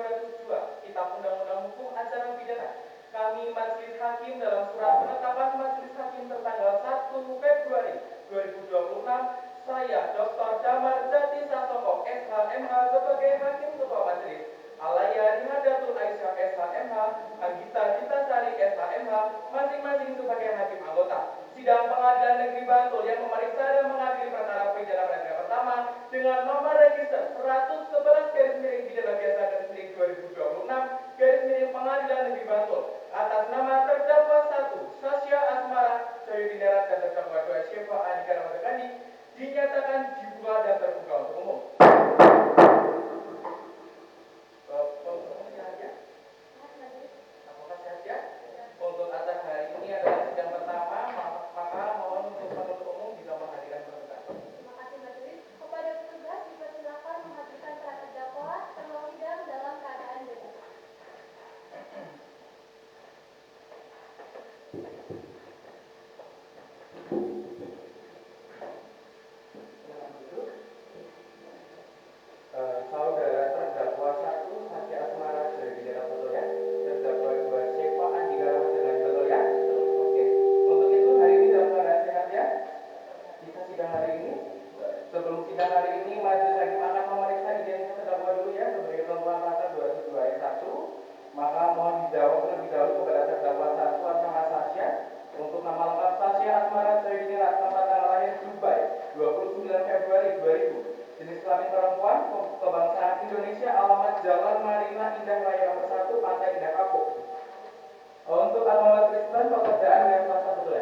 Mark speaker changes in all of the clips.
Speaker 1: 202 Kitab Undang-Undang Hukum Acara Pidana. Kami Majelis Hakim dalam surat penetapan Majelis Hakim tertanggal 1 Februari 2026, saya Dr. Damar Jati Sasongko SHMH sebagai Hakim Ketua Majelis, Alaya Rihadatul Aisyah SHMH, Anggita Ditasari SHMH, masing-masing sebagai Hakim Anggota Sidang Pengadilan Negeri Bantul yang memeriksa dan mengadili perkara pidana pada pertama dengan nomor register 111/pidana biasa /2026 Pengadilan Negeri Bantul atas nama terdakwa 1 Sasya Asmara Sayuri Darat dan terdakwa 2 Syefa Andika Ramadhani dinyatakan dibuka dan terbuka untuk umum. Apakah saja? Untuk acara hari ini adalah sidang pertama, maka mohon untuk penuntut umum bisa menghadirkan penuntut.
Speaker 2: Terima kasih majelis. Kepada petugas dipersilakan menghadirkan para terdakwa terlalu sidang dalam keadaan bebas.
Speaker 1: Saudara terdakwa 1 Sasya Asmara dari Bidara betul ya, terdakwa 2 Syefa Andika Ramadhani betul ya. Oke, untuk itu hari ini dalam keadaan sehat ya. Kita sidang hari ini. Sebelum sidang hari ini majelis hakim akan memeriksa identitas terdakwa dulu ya sebagai ketentuan pasal 202 ayat 1. Maka mohon dijawab terlebih dahulu kepada terdakwa 1 atas nama Sasya. Untuk nama lengkap Sasya Asmara dari Bidara, tempat tanggal lahir Dubai 29 Februari 2000. Jenis kelamin perempuan, kebangsaan Indonesia, alamat Jalan Marina Indah Raya nomor 1, Pantai Indah Kapuk. Untuk alamat Kristen, pekerjaan yang swasta betul ya.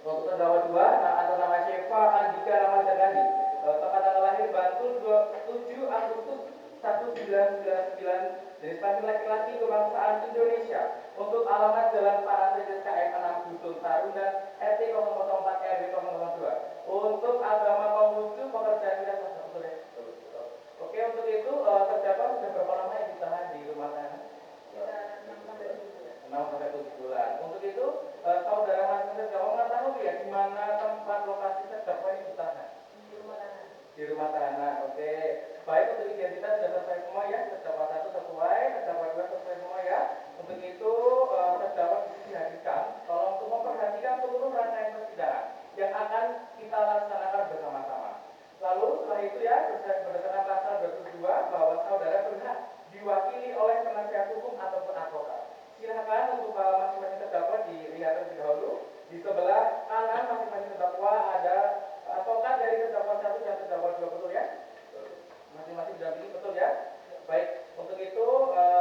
Speaker 1: Untuk terdakwa 2, atas nama Syefa Andika Ramadhani, tempat tanggal lahir Bantul 7 Agustus 1999, jenis kelamin laki-laki, kebangsaan Indonesia. Untuk alamat Jalan Parasejis KM 6 Dusun Taruna RT 004 RW 002. Untuk agama Konghucu, pekerjaan tidak swasta betul ya. Oke, untuk itu terdakwa sudah berapa lama yang ditahan di rumah tahanan? 6 sampai 7 bulan. Untuk itu saudara masing terdakwa mengetahui ya di mana tempat lokasi terdakwa ini ditahan?
Speaker 2: Di rumah tahanan.
Speaker 1: Di rumah tahanan. Oke. Baik, untuk identitas sudah selesai semua ya. Terdakwa 1 sesuai, terdakwa 2 sesuai semua ya. Untuk itu terdakwa dihadirkan. Tolong untuk memperhatikan seluruh rangkaian persidangan yang akan kita laksanakan bersama-sama. Lalu setelah itu ya, berdasarkan pasal 22 bahwa saudara berhak diwakili oleh penasihat hukum ataupun advokat. Silakan untuk masing-masing terdakwa dilihat terlebih dahulu. Di sebelah kanan masing-masing terdakwa ada advokat dari terdakwa 1 dan terdakwa 2 betul ya? Masing-masing didampingi betul ya? Baik, untuk itu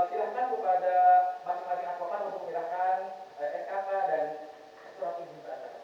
Speaker 1: silakan kepada masing-masing advokat untuk menyerahkan SKK dan surat izin beracara.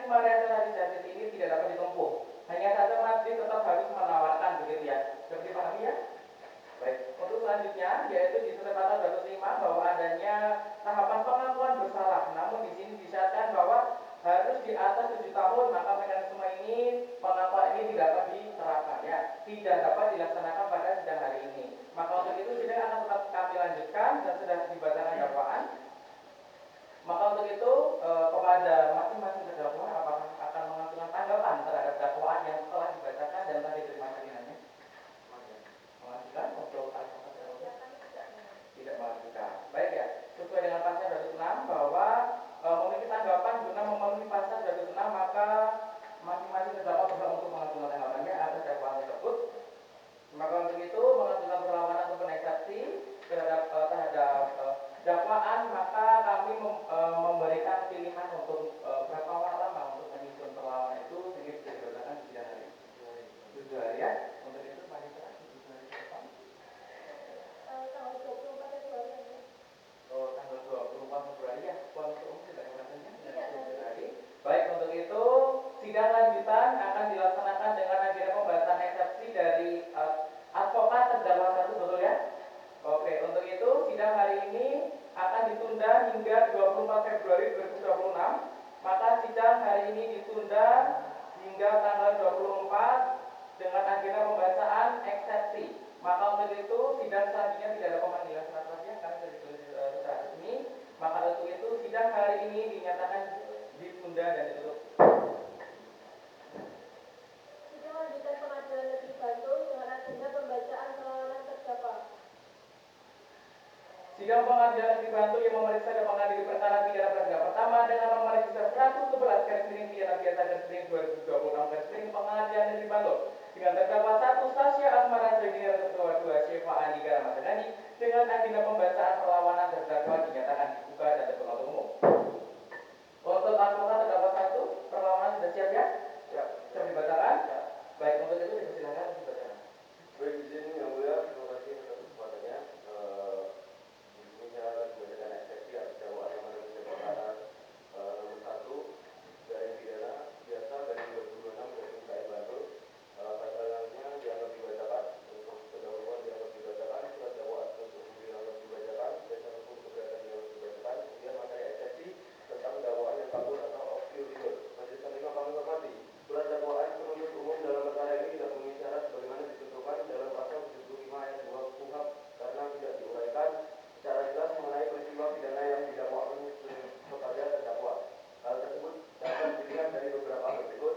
Speaker 1: eksepsi pemeriksaan saksi justice ini tidak dapat ditempuh. Hanya saja majelis tetap harus menawarkan, begitu ya. Seperti dipahami ya? Baik, untuk selanjutnya yaitu di surat pasal 205 bahwa adanya tahapan pengakuan bersalah. Namun di sini disyaratkan bahwa harus di atas 7 tahun, maka mekanisme ini pengakuan ini tidak dapat diterapkan ya, tidak dapat dilaksanakan pada sidang hari ini. Maka untuk itu sidang akan tetap kami lanjutkan dan sudah dibacakan dakwaan. Maka untuk itu kepada masing-masing terdakwa apakah akan mengajukan tanggapan terhadap dakwaan yang telah dibacakan dan telah diterima salinannya? Mengajukan untuk tidak mengajukan. Baik ya, sesuai dengan pasal 206 bahwa memiliki tanggapan guna memenuhi pasal 206, maka masing-masing terdakwa berhak untuk mengajukan tanggapannya atas dakwaan tersebut. Maka untuk itu mengajukan perlawanan ataupun eksepsi terhadap dakwaan, maka kami memberikan pilihan untuk berapa lama untuk menyusun perlawanan itu sehingga bisa dibacakan di sidang hari 7 hari ya. Untuk itu mari kita 7 hari ke depan.
Speaker 2: Tanggal 24 Februari.
Speaker 1: Oh, tanggal 24 Februari ya. Untuk umum tidak katanya 7 hari. Baik, untuk itu sidang lanjutan akan dilaksanakan dengan agenda pembahasan eksepsi dari advokat terdakwa 1, betul ya? Oke, untuk itu sidang hari ini akan ditunda hingga 24 Februari 2026. Maka sidang hari ini ditunda hingga tanggal 24 dengan agenda pembacaan eksepsi. Maka untuk itu sidang selanjutnya tidak ada pemanggilan surat wasiat karena sudah ditulis secara resmi. Maka untuk itu sidang hari ini dinyatakan ditunda dan ditutup.
Speaker 2: Sidang lanjutan Pengadilan Negeri Bantul dengan agenda pembacaan perlawanan terdakwa.
Speaker 1: Sidang Pengadilan Negeri Bantul yang memeriksa dan mengadili perkara pidana perdana pertama dengan nomor register 111 pidana biasa /2026 Pengadilan Negeri Bantul dengan terdakwa 1 Sasha Asmara Sendiri dan terdakwa 2 Syifa Andika Ramadhani dengan agenda pembacaan perlawanan terdakwa dinyatakan dibuka dan terbuka untuk umum. Untuk advokat terdakwa 1, perlawanan sudah siap ya? Ya, siap dibacakan? Ya. Baik, untuk itu dipersilakan dibacakan.
Speaker 3: Baik, izin yang mulia, terima kasih atas kesempatannya. Ini saya akan membacakan eksepsi atas dakwaan yang ada di perkara nomor 1 garing pidana biasa garing 2026 garing PKI Bantul. Pasalnya dianggap dibacakan, untuk pendahuluan dianggap dibacakan, surat dakwaan untuk dianggap dibacakan, dasar hukum keberatan dianggap dibacakan, kemudian materi eksepsi tentang dakwaan yang kabur atau obscure. Majelis Hakim kami hormati, surat dakwaan penuntut umum dalam perkara ini tidak memenuhi syarat sebagaimana ditentukan dalam pasal 75 ayat 2 KUHP karena tidak diuraikan secara jelas mengenai peristiwa pidana yang didakwakan kepada terdakwa. Hal tersebut dapat dilihat dari beberapa hal berikut.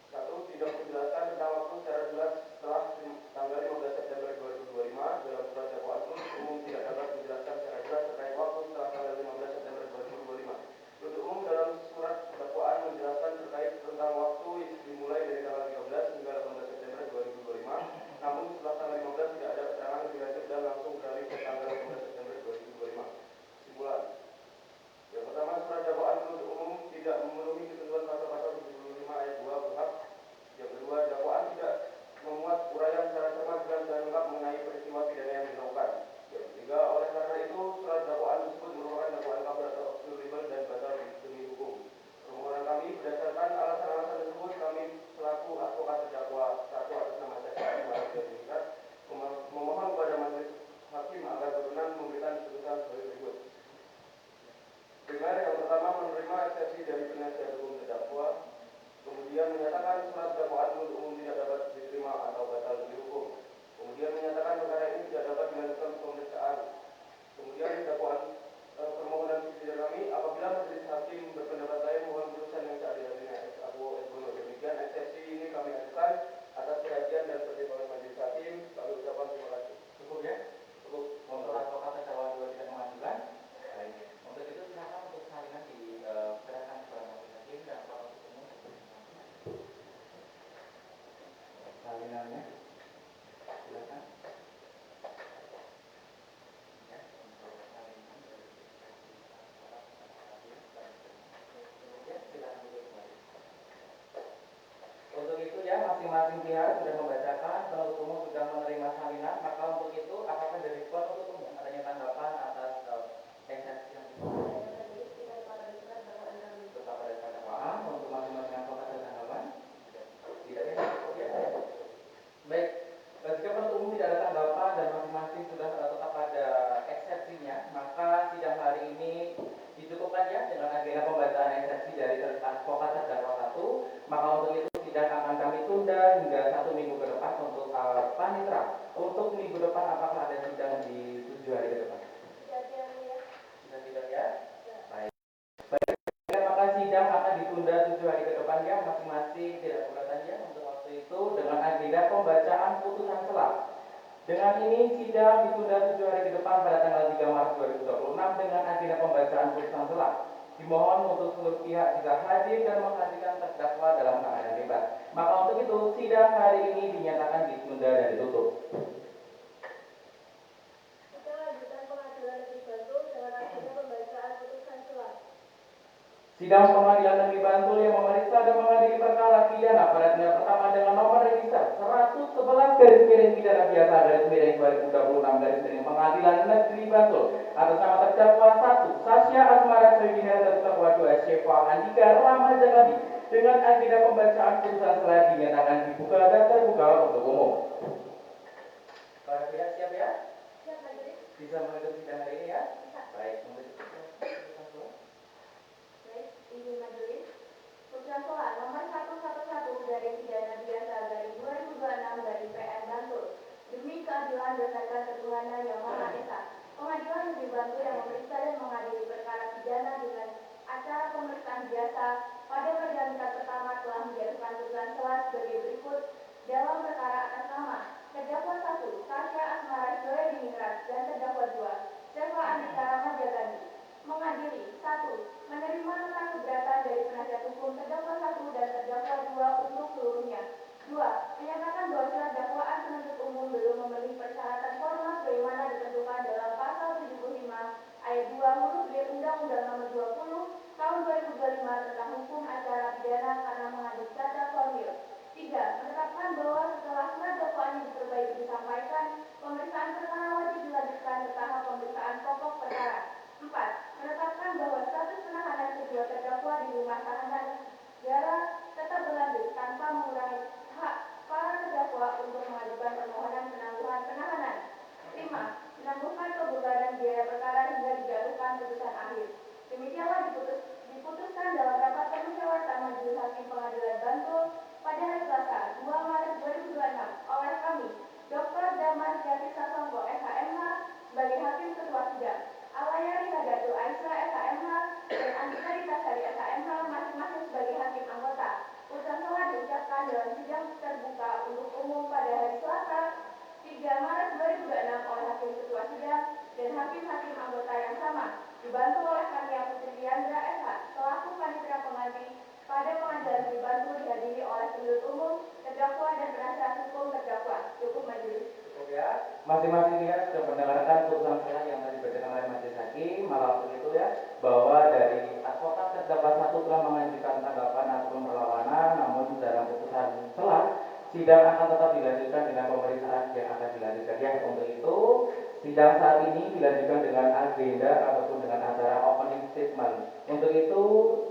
Speaker 3: 1. Tidak menjelaskan tentang waktu secara jelas setelah tanggal 15 September 2025 dalam surat dakwaan penuntut umum tidak dapat menjelaskan secara jelas terkait waktu setelah tanggal 15 September 2025. Penuntut umum dalam surat dakwaan menjelaskan terkait tentang waktu dimulai dari tanggal 13 hingga 18 September 2025. Namun setelah tanggal 15 tidak ada keterangan lebih lanjut dan langsung beralih ke tanggal 18 September 2025. Kesimpulan. Yang pertama, surat dakwaan penuntut umum tidak memenuhi ketentuan pasal-pasal 75 ayat 2 KUHP. Yang kedua, dakwaan tidak memuat uraian secara cermat dan lengkap mengenai peristiwa pidana yang dilakukan. Yang ketiga, oleh karena itu surat dakwaan tersebut merupakan dakwaan kabur atau obscure dan batal demi hukum. Permohonan kami berdasarkan alasan-alasan tersebut, kami selaku advokat terdakwa 1 atas nama saya memohon kepada majelis hakim agar berkenan memberikan putusan sebagai berikut. Primer, yang pertama menerima eksepsi dari penasihat hukum terdakwa, kemudian menyatakan surat dakwaan penuntut umum tidak dapat diterima atau batal demi hukum. Kemudian menyatakan perkara ini tidak dapat dilanjutkan pemeriksaan. Kemudian dakwaan permohonan sisi kami, apabila majelis hakim berpendapat lain mohon putusan yang seadil-adilnya ex aequo et bono. Demikian eksepsi ini kami ajukan atas perhatian dan pertimbangan majelis hakim. Kami ucapkan terima kasih.
Speaker 1: Cukup ya? Cukup. Untuk advokat terdakwa 2 tidak mengajukan. Baik. Untuk itu silakan untuk salinan diserahkan kepada majelis hakim dan penuntut umum. Salinannya silakan. Ya, untuk salinan dari ya, silakan duduk kembali. Untuk itu ya, masing-masing pihak sudah membacakan, penuntut umum sudah menerima salinan. Maka untuk itu apakah dari penuntut umum adanya tanggapan atas eksepsi yang tetap pada dakwaan untuk Maka untuk itu sidang akan kami tunda hingga 1 minggu ke depan untuk panitera. Untuk minggu depan apakah ada sidang di 7 hari ke depan? Sudah tidak ya? Baik. Maka sidang akan ditunda 7 hari ke depan ya, masing-masing tidak keberatan ya untuk waktu itu dengan agenda pembacaan putusan selah. Dengan ini sidang ditunda 7 hari ke depan pada tanggal 3 Maret 2026 dengan agenda pembacaan putusan selah. Dimohon untuk seluruh pihak bisa hadir dan menghadirkan terdakwa dalam keadaan bebas. Maka untuk itu sidang hari ini dinyatakan ditunda dan ditutup.
Speaker 2: Kita lanjutkan pengadilan negeri Bantul dengan agenda pembacaan putusan selah.
Speaker 1: Sidang Pengadilan Negeri Bantul yang memeriksa dan mengadili perkara pidana pada tindak pertama dengan nomor register 111 garis miring pidana biasa garis miring 2026 garis miring Pengadilan Negeri Bantul atas nama terdakwa 1 Sasha Asmara Soedina dan terdakwa 2 Syefa Andika Rama Jagadi dengan agenda pembacaan putusan selah dinyatakan dibuka dan terbuka untuk umum. Para pihak siap ya?
Speaker 2: Siap, Majelis.
Speaker 1: Bisa menutup sidang hari ini ya?
Speaker 2: Bisa.
Speaker 1: Baik,
Speaker 2: Baik, izin Majelis. Putusan selah nomor 111 garis pidana biasa garis 2026 garis PN Bantul demi keadilan berdasarkan ketuhanan yang Maha Esa. Pengadilan Negeri Bantul yang memeriksa dan mengadili perkara pidana dengan acara pemeriksaan biasa pada persidangan tingkat pertama telah menjatuhkan putusan selah sebagai berikut dalam perkara atas nama terdakwa 1 Sasha Asmara Soediningrat dan terdakwa 2 Syefa Andika Rama Jagadi mengadili 1. Menerima nota keberatan dari penasihat hukum terdakwa 1 dan terdakwa 2 untuk seluruhnya. 2. Menyatakan bahwa surat dakwaan penuntut umum belum memenuhi persyaratan formal sebagaimana ditentukan dalam pasal 75 ayat 2 huruf B Undang-Undang Nomor 20 Tahun 2025 tentang hukum acara pidana karena mengandung cacat formil. 3. Menetapkan bahwa setelah surat dakwaan yang diperbaiki disampaikan, pemeriksaan perkara wajib dilanjutkan ke tahap pemeriksaan pokok perkara. 4. Menetapkan bahwa status penahanan kedua terdakwa di rumah tahanan negara tetap berlanjut tanpa mengurangi hak para terdakwa untuk mengajukan permohonan penangguhan penahanan. 5. Menangguhkan kebugaran biaya perkara hingga dijatuhkan putusan akhir. Demikianlah diputuskan dalam rapat permusyawaratan Majelis Hakim Pengadilan Bantul pada hari Selasa 2 Maret 2026 oleh kami, Dr. Damar Jati Sasongko, SHMH, sebagai Hakim Ketua Sidang, Alayari Hadatul Aisyah, SHMH, dan Andika Ritasari, SHMH, masing-masing sebagai Hakim Anggota. Putusan selah diucapkan dalam sidang terbuka untuk umum pada hari Selasa 3 Maret 2026 oleh Hakim Ketua Sidang dan Hakim-Hakim Anggota yang sama, dibantu oleh Kania Putri Diandra SH, selaku Panitera Pengadil pada Pengadilan Negeri Bantul dihadiri oleh penuntut umum, terdakwa dan penasihat hukum terdakwa. Cukup Majelis.
Speaker 1: Cukup ya. Masing-masing pihak sudah mendengarkan putusan selah yang tadi dibacakan oleh Majelis Hakim. Malah untuk itu ya, bahwa dari advokat terdakwa 1 telah mengajukan tanggapan ataupun perlawanan, namun dalam putusan selah sidang akan tetap dilanjutkan dengan pemeriksaan yang akan dilanjutkan. Ya, untuk itu sidang saat ini dilanjutkan dengan agenda ataupun dengan acara opening statement. Untuk itu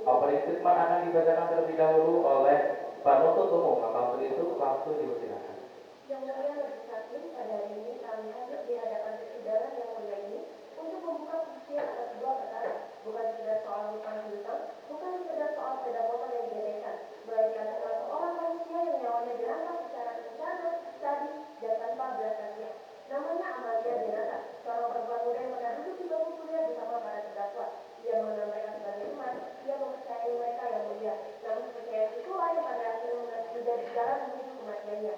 Speaker 1: opening statement akan dibacakan terlebih dahulu oleh penuntut umum. Maka untuk itu waktu dipersilakan.
Speaker 2: Yang mulia Majelis Hakim, pada hari ini kami hadir di hadapan persidangan yang mulia ini untuk membuka pembuktian atas sebuah perkara, bukan sekedar soal hutang piutang, bukan sekedar soal sepeda motor yang digadaikan, melainkan tentang seorang manusia yang nyawanya dirampas secara berencana, sadis, dan tanpa belas kasihan. Namanya Amalia Denata, seorang perempuan muda yang pernah duduk di bangku kuliah bersama para terdakwa. Ia mengenal mereka sebagai teman, ia mempercayai mereka yang mulia, namun kepercayaan itulah yang pada akhirnya menjadi jalan menuju kematiannya.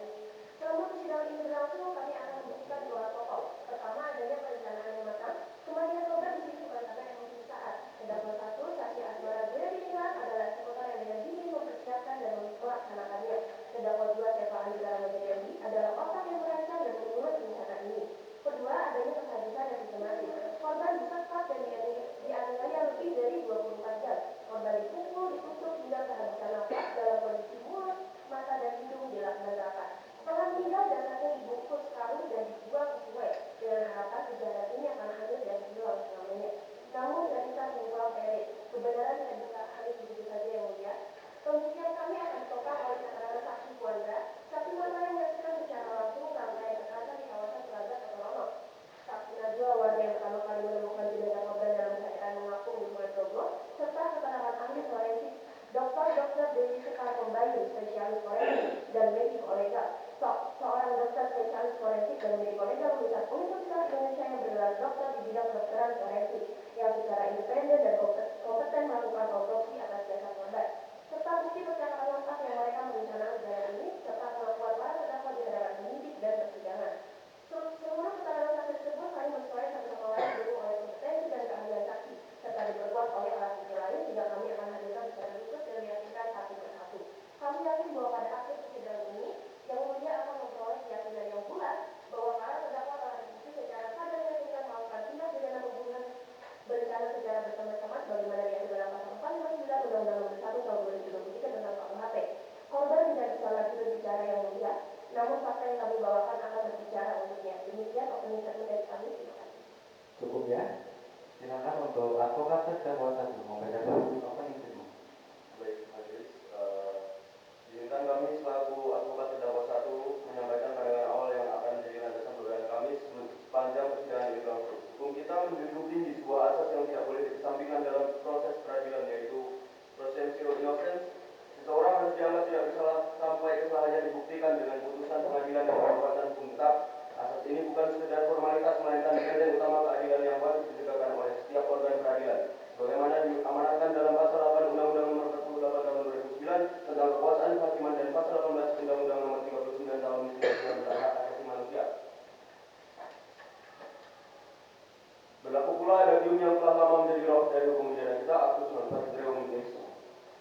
Speaker 2: Selama persidangan ini berlangsung, kami akan membuktikan 2 hal pokok. Pertama, adanya perencanaan yang matang, kematian korban dipicu karena emosi saat. Terdakwa 1, Sasha Asmara Soediningrat adalah psikoter yang spesialis forensik dan mediko legal. Seorang dokter spesialis forensik dan mediko legal lulusan Universitas Indonesia yang bergelar dokter di bidang kedokteran forensik yang secara independen dan kompeten melakukan autopsi atas jasad korban, serta bukti percakapan WhatsApp yang mereka merencanakan secara ini, serta pengakuan para terdakwa di hadapan penyidik dan persidangan. Seluruh keterangan saksi tersebut saling menyesuaikan satu sama lain didukung oleh kompetensi dan keahlian saksi, serta diperkuat oleh alat bukti lain hingga kami akan hadirkan secara khusus dan meyakinkan satu persatu. Kami yakin bahwa pada akhir persidangan ini, yang mulia akan memperoleh keyakinan yang bulat bahwa para terdakwa telah terbukti secara sadar dan tidak melakukan tindak pidana pembunuhan berencana secara bersama-sama sebagaimana diatur dalam pasal 459 Undang-Undang Nomor 1 Tahun 2023 tentang KUHP. Korban tidak bisa lagi berbicara yang mulia, namun fakta yang kami bawakan akan berbicara untuknya. Demikian opening statement dari kami. Terima kasih.
Speaker 1: Cukup ya. Silakan untuk advokat terdakwa 1 membacakan opening statement.
Speaker 3: Baik, majelis. Izinkan kami selaku advokat terdakwa 1 menyampaikan pandangan awal yang akan menjadi landasan pembelajaran kami sepanjang persidangan ini berlangsung. Hukum kita menjunjung tinggi sebuah asas yang tidak boleh dikesampingkan dalam proses peradilan, yaitu presumption of innocence. Seseorang harus dianggap tidak bersalah sampai kesalahannya dibuktikan dengan putusan pengadilan yang berkekuatan hukum tetap. Asas ini bukan sekedar formalitas, melainkan benteng utama keadilan yang wajib ditegakkan oleh setiap organ peradilan, sebagaimana diamanatkan dalam pasal 8 Undang-Undang Nomor 48 Tahun 2009 tentang kekuasaan kehakiman dan pasal 18 Undang-Undang Nomor 39 Tahun 1999 tentang hak asasi manusia. Berlaku pula adium yang telah lama menjadi roh dari hukum pidana kita, Actus non reum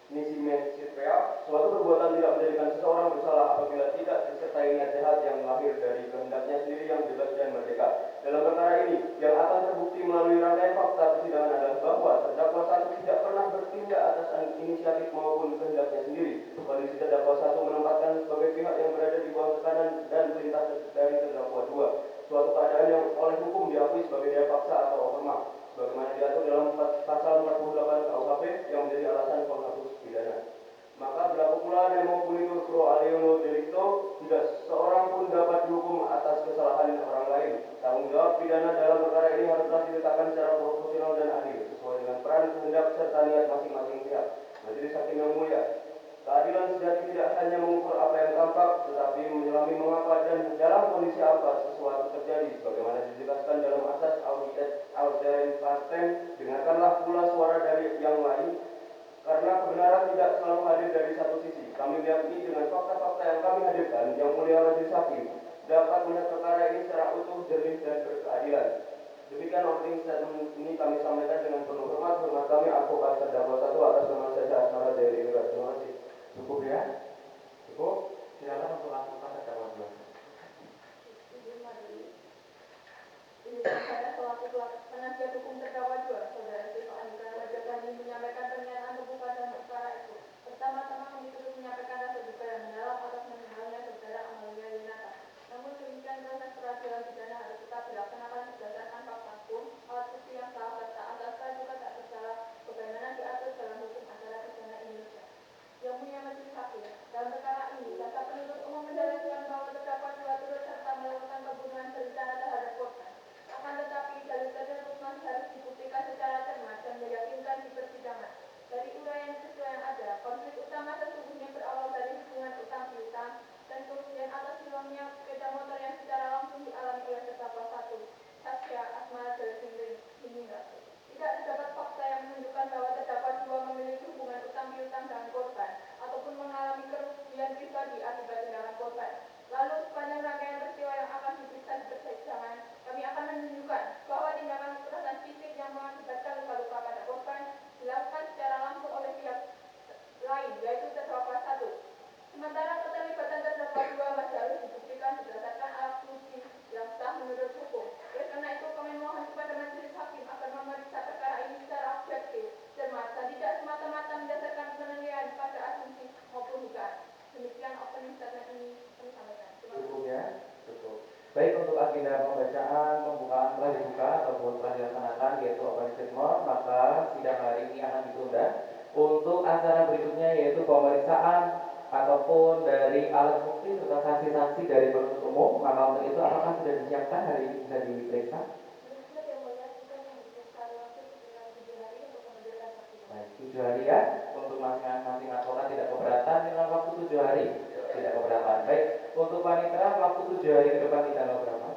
Speaker 3: nisi mensitrea, suatu perbuatan tidak menjadikan seseorang bersalah apabila tidak disertai niat jahat yang lahir dari kehendaknya sendiri yang bebas dan merdeka. Dalam perkara ini, yang akan terbukti melalui rangkaian fakta persidangan adalah bahwa terdakwa 1 tidak pernah bertindak atas inisiatif maupun kehendaknya sendiri. Kondisi terdakwa 1 menempatkan sebagai pihak yang berada di bawah tekanan dan perintah dari terdakwa 2, suatu keadaan yang oleh hukum diakui sebagai daya paksa atau overmak, sebagaimana diatur dalam pasal 48 KUHP yang menjadi alasan penghapus pidana. Maka berlaku pula nemo punitur pro alieno delicto, tidak seorang pun dapat dihukum atas kesalahan orang lain. Tanggung jawab pidana dalam perkara ini haruslah diletakkan secara proporsional dan adil sesuai dengan peran, kehendak serta niat masing-masing pihak. Majelis Hakim yang mulia, keadilan sejati tidak hanya mengukur apa yang tampak, tetapi menyelami mengapa dan dalam kondisi apa sesuatu terjadi, sebagaimana dijelaskan dalam asas audiens partem. Dengarkanlah pula suara dari yang lain, karena kebenaran tidak selalu hadir dari satu sisi. Kami meyakini dengan fakta-fakta yang kami hadirkan, yang mulia majelis hakim dapat melihat perkara ini secara utuh, jernih dan berkeadilan. Demikian opening statement ini kami sampaikan dengan penuh hormat kami advokat terdakwa 1 atas nama saya Asmara dari Irak. Terima kasih.
Speaker 1: Cukup ya. Cukup. Silakan untuk advokat terdakwa 2.
Speaker 2: Ini saya selaku penasihat hukum terdakwa 2, Saudara Stefan Andika Rajagani menyampaikan pernyataan terbuka dalam perkara itu. Pertama-tama kami turut menyampaikan rasa duka yang mendalam atas meninggalnya Saudara Amalia Yunata. Namun demikian proses peradilan pidana harus tetap dilaksanakan berdasarkan fakta hukum, alat bukti yang sah serta asas juga tak bersalah, sebagaimana diatur dalam hukum acara pidana Indonesia. Yang mulia majelis hakim, dalam perkara ini, jaksa penuntut umum mendalilkan bahwa terdakwa 2 turut serta melakukan pembunuhan berencana terhadap korban. Akan tetapi dalil tersebut masih harus dibuktikan secara cermat dan meyakinkan di persidangan. Dari uraian peristiwa yang ada, konflik utama sesungguhnya berawal dari hubungan utang piutang dan kemudian atas hilangnya sepeda motor yang secara langsung dialami oleh terdakwa 1, Saskia Asmara dari meninggal. Tidak terdapat fakta yang menunjukkan bahwa terdakwa 2 memiliki hubungan utang piutang dengan korban ataupun mengalami kerugian pribadi akibat tindakan korban. Lalu sepanjang rangkaian peristiwa yang akan diperiksa di persidangan, kami akan menunjukkan bahwa tindakan kekerasan fisik yang mengakibatkan luka-luka pada korban dilakukan secara langsung oleh pihak lain, yaitu terdakwa 1. Sementara keterlibatan terdakwa 2 masih harus dibuktikan berdasarkan alat bukti yang sah menurut hukum. Oleh karena itu, kami mohon kepada majelis hakim agar memeriksa perkara ini secara objektif, cermat, dan tidak semata-mata berdasarkan penilaian pada asumsi maupun dugaan. Demikian opening statement ini kami sampaikan.
Speaker 1: Cukup ya. Cukup. Baik, untuk agenda pembacaan pembukaan telah dibuka ataupun telah dilaksanakan, yaitu opening statement, maka sidang hari ini akan ditunda. Untuk acara berikutnya yaitu pemeriksaan ataupun dari alat bukti serta saksi-saksi dari penuntut umum. Maka untuk itu apakah sudah disiapkan hari ini bisa diperiksa? Baik, 7 hari ya. Untuk masing-masing advokat tidak keberatan dengan waktu 7 hari, tidak keberatan. Baik, untuk wanita waktu 7 hari ke depan di tanggal berapa?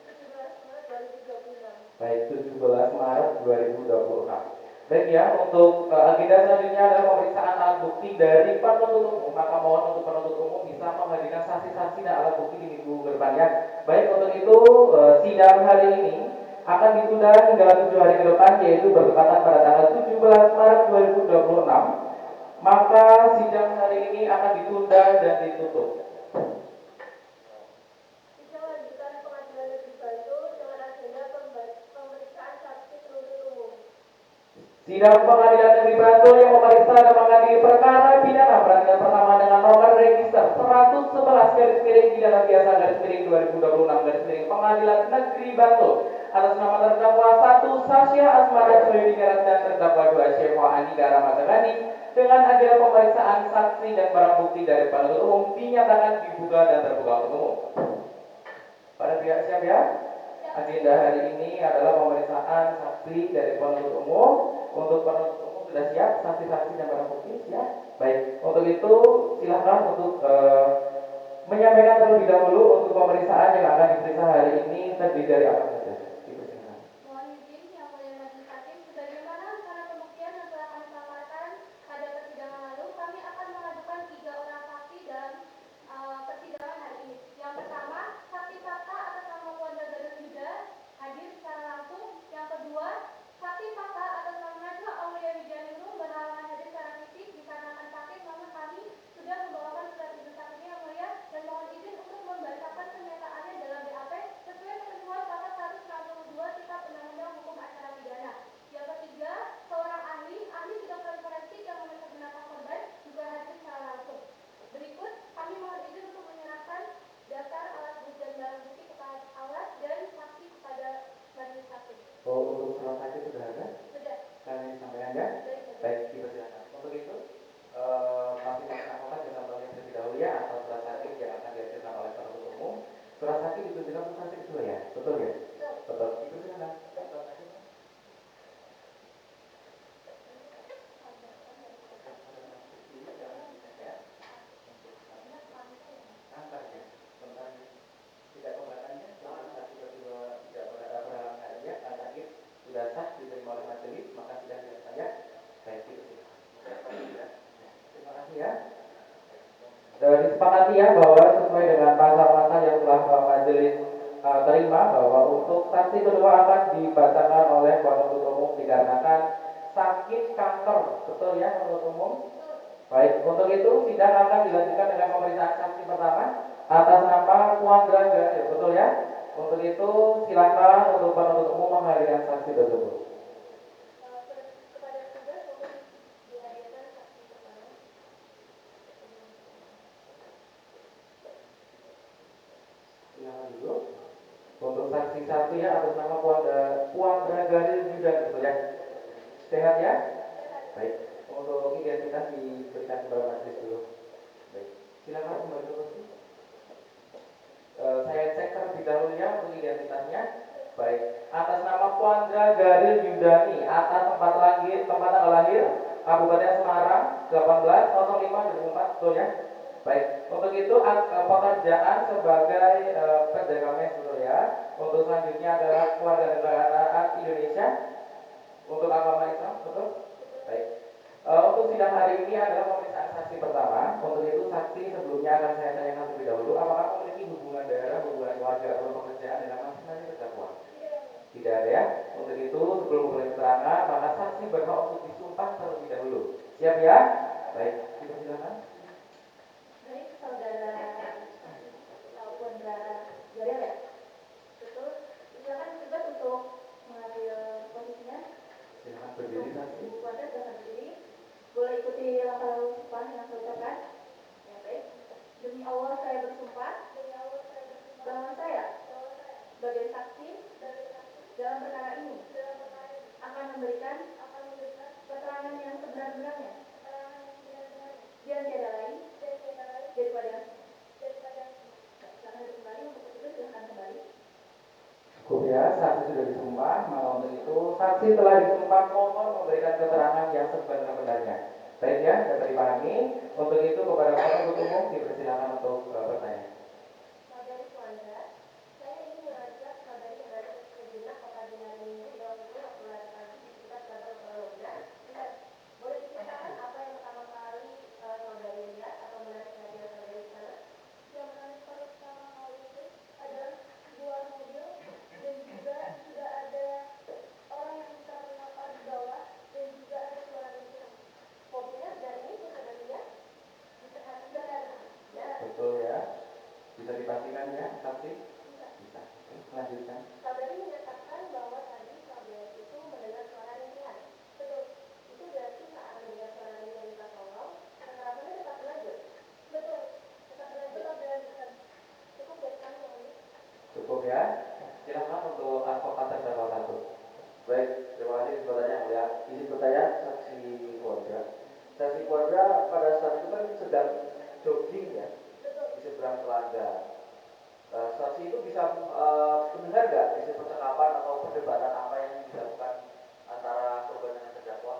Speaker 2: 17 Maret 2026.
Speaker 1: Baik, 17 Maret 2026. Baik ya, untuk agenda selanjutnya adalah pemeriksaan alat bukti dari penuntut umum. Maka mohon untuk penuntut umum bisa menghadirkan saksi-saksi dan alat bukti di minggu ke depannya. Baik, untuk itu sidang hari ini akan ditunda hingga 7 hari ke depan, yaitu bertepatan pada tanggal 17 Maret 2026. Maka sidang hari ini akan ditunda dan ditutup.
Speaker 2: Sidang lanjutan Pengadilan Negeri Bantul dengan agenda pemeriksaan saksi penuntut umum.
Speaker 1: Sidang Pengadilan Negeri Bantul yang memeriksa dan mengadili perkara pidana peradilan pertama dengan nomor register 111/pidana biasa/2026 Pengadilan Negeri Bantul atas nama terdakwa 1 Sasha Asmara Soeidingarat dan terdakwa 2 Syefa Andika Ramadhani dengan agenda pemeriksaan saksi dan barang bukti dari penuntut umum dinyatakan dibuka dan terbuka untuk umum. Pada pihak siap ya? Agenda hari ini adalah pemeriksaan saksi dari penuntut umum. Untuk penuntut umum sudah siap, saksi-saksi dan barang bukti siap. Baik, untuk itu silakan untuk menyampaikan terlebih dahulu untuk pemeriksaan yang akan diperiksa hari ini terdiri dari apa saja. Dipersilakan.
Speaker 2: Mohon izin yang mulia majelis hakim, sebagaimana rencana pembuktian yang telah kami paparkan pada persidangan lalu, kami akan mengajukan 3 orang saksi dalam persidangan hari ini. Yang pertama, saksi fakta atas nama Wanda Garuda Yuda hadir secara langsung. Yang kedua, saksi fakta atas nama Najwa Aulia Wijaningrum berhalangan hadir secara fisik dikarenakan sakit, namun kami sudah membawakan surat izin sakitnya yang mulia dan mohon izin untuk membacakan pernyataannya dalam BAP sesuai ketentuan pasal 162 Kitab Undang-Undang Hukum Acara Pidana. Yang ketiga, seorang ahli kedokteran forensik yang memperkenalkan korban juga hadir secara langsung. Berikut kami mohon izin untuk menyerahkan daftar alat bukti dan barang bukti kepada alat dan saksi kepada majelis hakim.
Speaker 1: Oh, untuk surat saksi sudah ada?
Speaker 2: Sudah.
Speaker 1: Kami disampaikan ya? Baik, dipersilakan. Untuk itu, masing-masing advokat bisa melihat terlebih dahulu ya atau surat saksi yang akan dihasilkan oleh penuntut umum. Surat saksi ditunjukkan untuk saksi kedua ya, betul ya? Betul. Dipersilakan. Surat saksi. Tidak pembatasannya, selama saksi kedua tidak berhalangan hadir, sakit sudah sah diterima oleh majelis, maka sidang dilakukan ya. Baik, dipersilakan. Terima kasih ya. Disepakati ya bahwa sesuai dengan pasal-pasal yang telah majelis terima bahwa untuk saksi kedua akan dibacakan oleh penuntut umum dikarenakan sakit kanker, betul ya penuntut umum? Baik, untuk itu sidang akan dilanjutkan dengan pemeriksaan saksi pertama atas nama Puan Draga, ya, betul ya? Untuk itu silakan untuk penuntut umum menghadirkan saksi tersebut.
Speaker 2: Kepada petugas mohon dihadirkan saksi pertama.
Speaker 1: Silakan dulu. Untuk saksi satu ya atas nama Puan Draga juga, betul ya? Sehat ya? Baik. Untuk identitas diberikan kepada majelis dulu. Baik. Silakan kembali ke kursi. Saya cek terlebih dahulu ya untuk identitasnya. Baik. Atas nama Puandra Garil Yudani, atas tempat tanggal lahir Kabupaten Semarang 18/05/2004, betul ya? Baik. Untuk itu pekerjaan sebagai pedagang mes, betul ya? Untuk selanjutnya adalah kewarganegaraan Indonesia untuk agama Islam, betul? Baik. Untuk sidang hari ini adalah pemeriksaan saksi pertama. Untuk itu saksi sebelumnya akan saya tanyakan terlebih dahulu, apakah memiliki hubungan darah, hubungan keluarga atau pekerjaan dengan masing-masing terdakwa? Tidak ada ya. Untuk itu sebelum memulai keterangan, maka saksi berhak untuk disumpah terlebih dahulu. Siap ya? Baik, dipersilakan.
Speaker 2: Baik, saudara Puandra Garil ya? Betul. Silakan petugas untuk mengambil posisinya.
Speaker 1: Silakan berdiri saksi.
Speaker 2: Puandra silakan berdiri. Boleh ikuti langkah sumpah yang saya ucapkan. Ya, baik. Demi Allah saya bersumpah bahwa saya sebagai saksi dalam perkara ini akan memberikan keterangan yang sebenar-benarnya dan tiada lain daripada silakan kembali untuk itu, silakan kembali.
Speaker 1: Cukup ya, saksi sudah disumpah, maka untuk itu saksi telah disumpah mohon memberikan keterangan yang sebenar-benarnya. Baik ya, dapat dipahami. Untuk itu kepada penuntut umum Betul ya. Bisa dipastikan ya, saksi? Bisa. Oke, lanjutkan.
Speaker 2: Saudari menyatakan bahwa tadi saudara itu mendengar suara rintihan. Betul. Itu berarti saat mendengar suara rintihan minta tolong, kekerasannya tetap berlanjut. Betul. Tetap berlanjut. Tetap berlanjut. Cukup ya kan yang ini?
Speaker 1: Cukup ya. Silakan untuk advokat terdakwa satu.
Speaker 3: Baik, terima kasih kesempatannya yang mulia. Izin bertanya, saksi keluarga. Saksi keluarga pada saat itu kan sedang jogging ya, di seberang telaga. Saksi itu bisa mendengar nggak isi percakapan atau perdebatan apa yang dilakukan antara korban dengan terdakwa?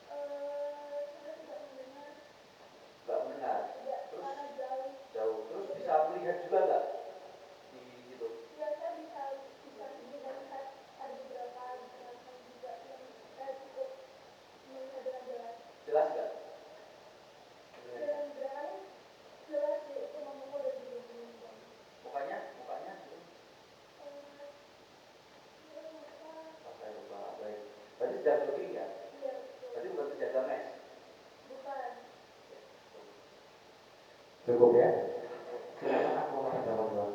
Speaker 2: Saya tidak mendengar.
Speaker 3: Nggak mendengar.
Speaker 2: Tidak,
Speaker 3: Terus
Speaker 2: karena jauh.
Speaker 3: jauh. Terus bisa melihat juga nggak di situ?
Speaker 2: Ya, saya bisa melihat ada beberapa kekerasan juga yang saya cukup melihat dengan jelas.
Speaker 3: Jelas nggak?
Speaker 2: Dan gerakannya jelas sih, itu memukul dan juga menendang.
Speaker 3: Mukanya gitu. Saya lupa. Baik. Berarti sedang jogging ya?
Speaker 2: Iya, betul.
Speaker 3: Berarti bukan terjaga mes?
Speaker 2: Bukan.
Speaker 1: Cukup ya. Silakan advokat terdakwa dua.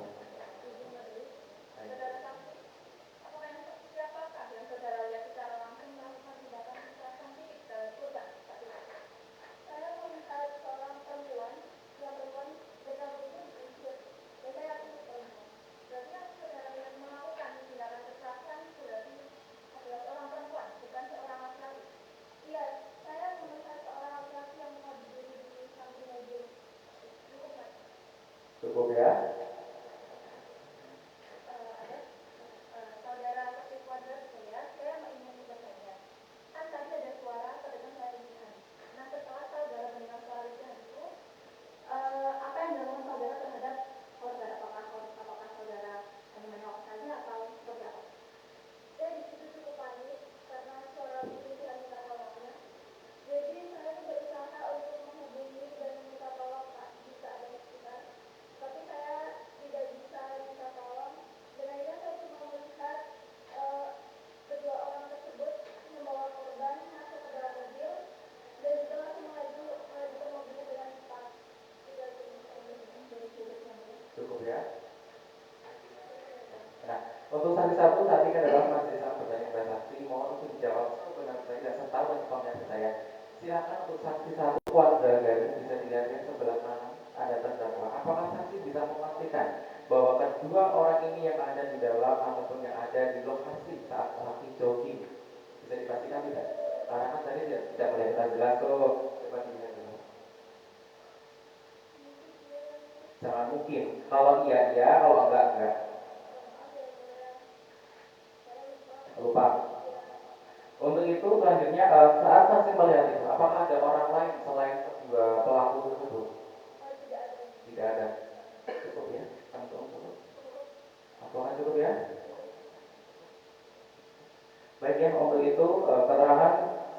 Speaker 2: Saudara saksi, apakah yang saksi siapakah yang saudara lihat secara langsung melakukan tindakan kekerasan fisik terhadap korban? Saya melihat seorang perempuan bernama Putri. Dan saya itu perempuan. Berarti yang saudara lihat melakukan tindakan kekerasan berarti adalah seorang perempuan, bukan seorang laki-laki. Iya, saya melihat seorang laki-laki yang berdiri di samping mobil. Cukup kan?
Speaker 1: Cukup ya.
Speaker 2: Saudara saksi keluarga saya ingin bertanya. Kan tadi ada suara terdengar suara rintihan. Nah, setelah saudara mendengar suara rintihan itu, apa yang dilakukan saudara terhadap korban? Apakah saudara hanya menolak saja atau seperti apa? Saya di situ cukup panik karena suara rintihan minta tolongnya. Jadi saya berusaha untuk menghubungi dan meminta tolong jika ada yang sekitar. Tapi saya tidak bisa minta tolong. Dan akhirnya saya cuma melihat kedua orang tersebut membawa korban masuk ke dalam mobil dan juga langsung melaju ke mobil dengan cepat. Tidak dari sudutnya.
Speaker 1: Cukup ya. Nah, untuk saksi satu saat ini adalah majelis bertanya kepada saksi, mohon untuk dijawab benar-benar serta menginformasi saya. Silakan untuk saksi satu keluarga garis bisa dilihat di sebelah kanan ada terdakwa. Apakah saksi bisa memastikan bahwa kedua orang ini yang ada di dalam ataupun yang ada di lokasi saat saksi jogging bisa dipastikan tidak? Karena kan tadi tidak melihat jelas tuh. Coba dilihat dulu. Jangan mungkin. Kalau iya iya, kalau enggak. Lupa. Untuk itu selanjutnya saat saksi melihat itu, apakah ada orang lain selain kedua pelaku tersebut? Tidak ada. Cukup ya. Cukup. Apakah cukup ya? Baik ya, untuk itu keterangan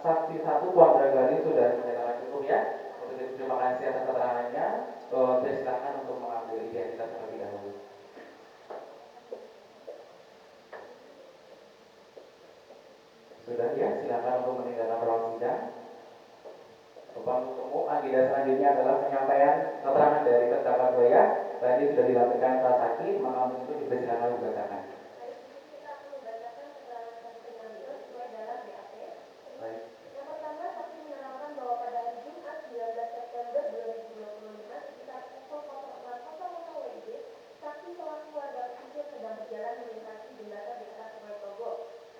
Speaker 1: saksi satu keluarga garis sudah dinyatakan cukup ya. Untuk itu terima kasih atas keterangannya. Saya silakan untuk mengambil identitas terlebih dahulu. Sudah ya, silakan untuk meninggalkan ruang sidang. Upang umum agenda selanjutnya adalah penyampaian keterangan dari terdakwa Buaya. Tadi sudah dilakukan saat saksi, maka itu dipersilakan dibacakan.
Speaker 2: Yang pertama, saksi menerangkan bahwa pada hari Jumat 19 September 2025 sekitar pukul 04.00 WIB, saksi selaku warga pesisir sedang berjalan melintasi jembatan di atas Sungai Togo.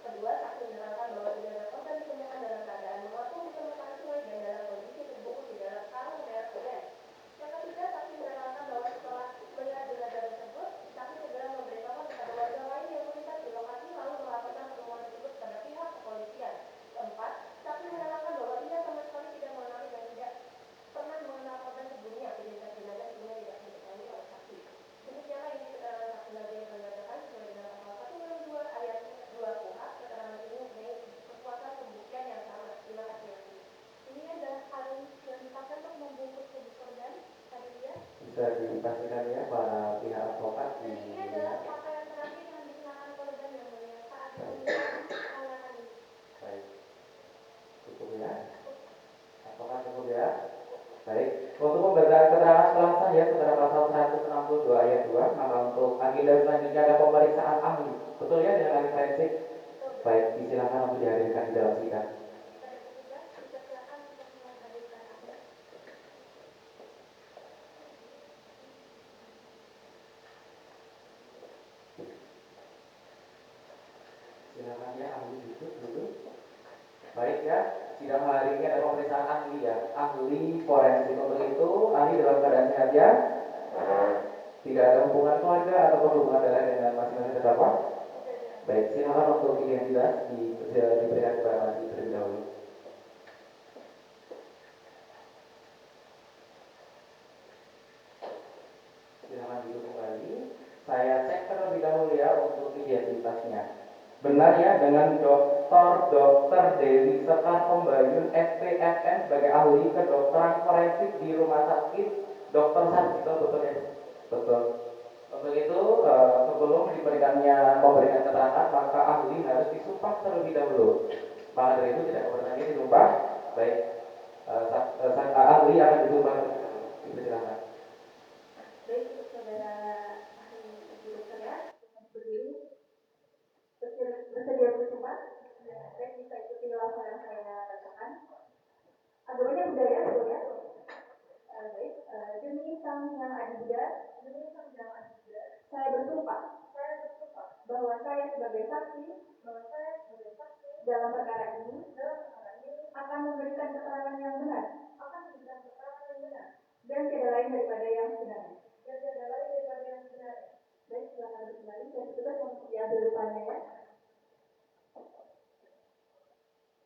Speaker 2: Kedua, saksi menerangkan bahwa jenazah korban ditemukan dalam keadaan mengapung di permukaan sungai dan dalam kondisi terbungkus di dalam karung merek oren. Yang ketiga, saksi menerangkan bahwa setelah melihat jenazah tersebut, saksi segera memberitahukan kepada warga lain yang melintas di lokasi lalu melaporkan penemuan tersebut kepada pihak kepolisian. Keempat, saksi menerangkan bahwa ia sama sekali tidak mengenali dan tidak pernah mengenal korban sebelumnya. Identitas jenazah sebelumnya tidak diketahui oleh saksi. Demikianlah ini keterangan saksi bagi yang menyatakan sesuai dengan pasal 162 ayat 2 KUHP. Keterangan ini mempunyai kekuatan pembuktian yang sama. Terima kasih. Ini adalah hal yang dipakai untuk membungkus tubuh korban. Tadi dia.
Speaker 1: Bisa dipastikan ya para pihak advokat di
Speaker 2: Ini adalah pakaian terakhir yang dikenakan korban yang mulia saat ditemukan tangan ini.
Speaker 1: Baik. Cukup ya. Advokat cukup ya. Baik. Untuk pemberitaan keterangan setelah saya, saudara pasal 162 ayat 2, maka untuk agenda selanjutnya ada pemeriksaan ahli. Betul ya dengan ahli forensik? Baik, disilakan untuk dihadirkan di dalam sidang. Silakan ya, ahli duduk dulu. Baik ya, sidang hari ini ada pemeriksaan ahli ya, ahli forensik. Untuk itu, ahli dalam keadaan sehat ya, tidak ada hubungan keluarga atau hubungan darah dengan masing-masing terdakwa. Baik, silakan untuk identitas diberikan kepada ahli terlebih dahulu. Silakan duduk kembali. Saya cek terlebih dahulu ya untuk identitasnya. Benar ya dengan Dr. Dewi Sekar Pembayun SPFM sebagai ahli kedokteran forensik di Rumah Sakit Dr. Sarjito, betul ya? Betul. Untuk itu sebelum memberikan keterangan maka ahli harus disumpah terlebih dahulu. Maka dari itu tidak keberanian disumpah. Baik, ahli akan disumpah. Silakan.
Speaker 2: Baik, saudara ahli dokter ya, berdiri bersedia bersumpah. Saya bisa ikuti lafaz yang saya bacakan. Agamanya budaya, betul ya? Baik, demi Sang Hyang Adibuddha, saya bersumpah bahwa saya sebagai saksi dalam perkara ini akan memberikan keterangan yang benar dan tidak lain daripada yang sebenarnya. Baik, silakan kembali. Saya tugas untuk diambil rupanya ya.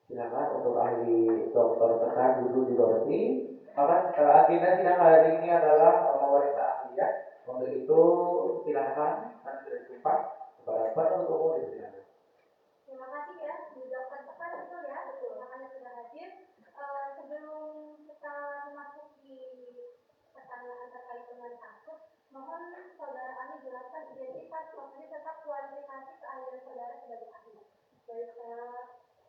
Speaker 1: Silakan untuk ahli Dr. Sekar duduk di kursi. Maka agenda sidang hari ini adalah memeriksa ahli ya. Untuk itu silakan nanti berjumpa kepada penuntut umum di persidangan.
Speaker 2: Terima kasih ya, Bu Dr. Sekar, betul ya, betul. Makanya sudah hadir. Sebelum kita memasuki pertanyaan terkait dengan kasus, mohon saudara ahli jelaskan identitas, maksudnya tetap kualifikasi keahlian saudara sebagai ahli. Baik, saya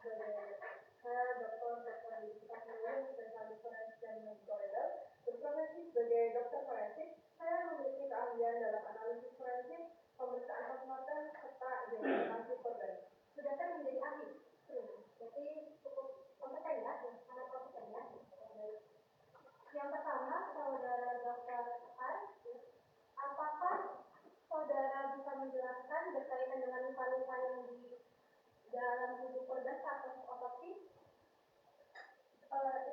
Speaker 2: Dr. Yusuf Nurul, spesialis forensik dan medical legal, berprofesi sebagai dokter forensik. Saya memiliki keahlian dalam analisis forensik, pemeriksaan postmortem, serta identifikasi korban. Sudah kan menjadi ahli, jadi cukup kompeten ya, sangat kompeten ya. Yang pertama, saudara Dr. Sekar, apakah saudara bisa menjelaskan berkaitan dengan luka-luka yang di dalam tubuh korban saat proses otopsi?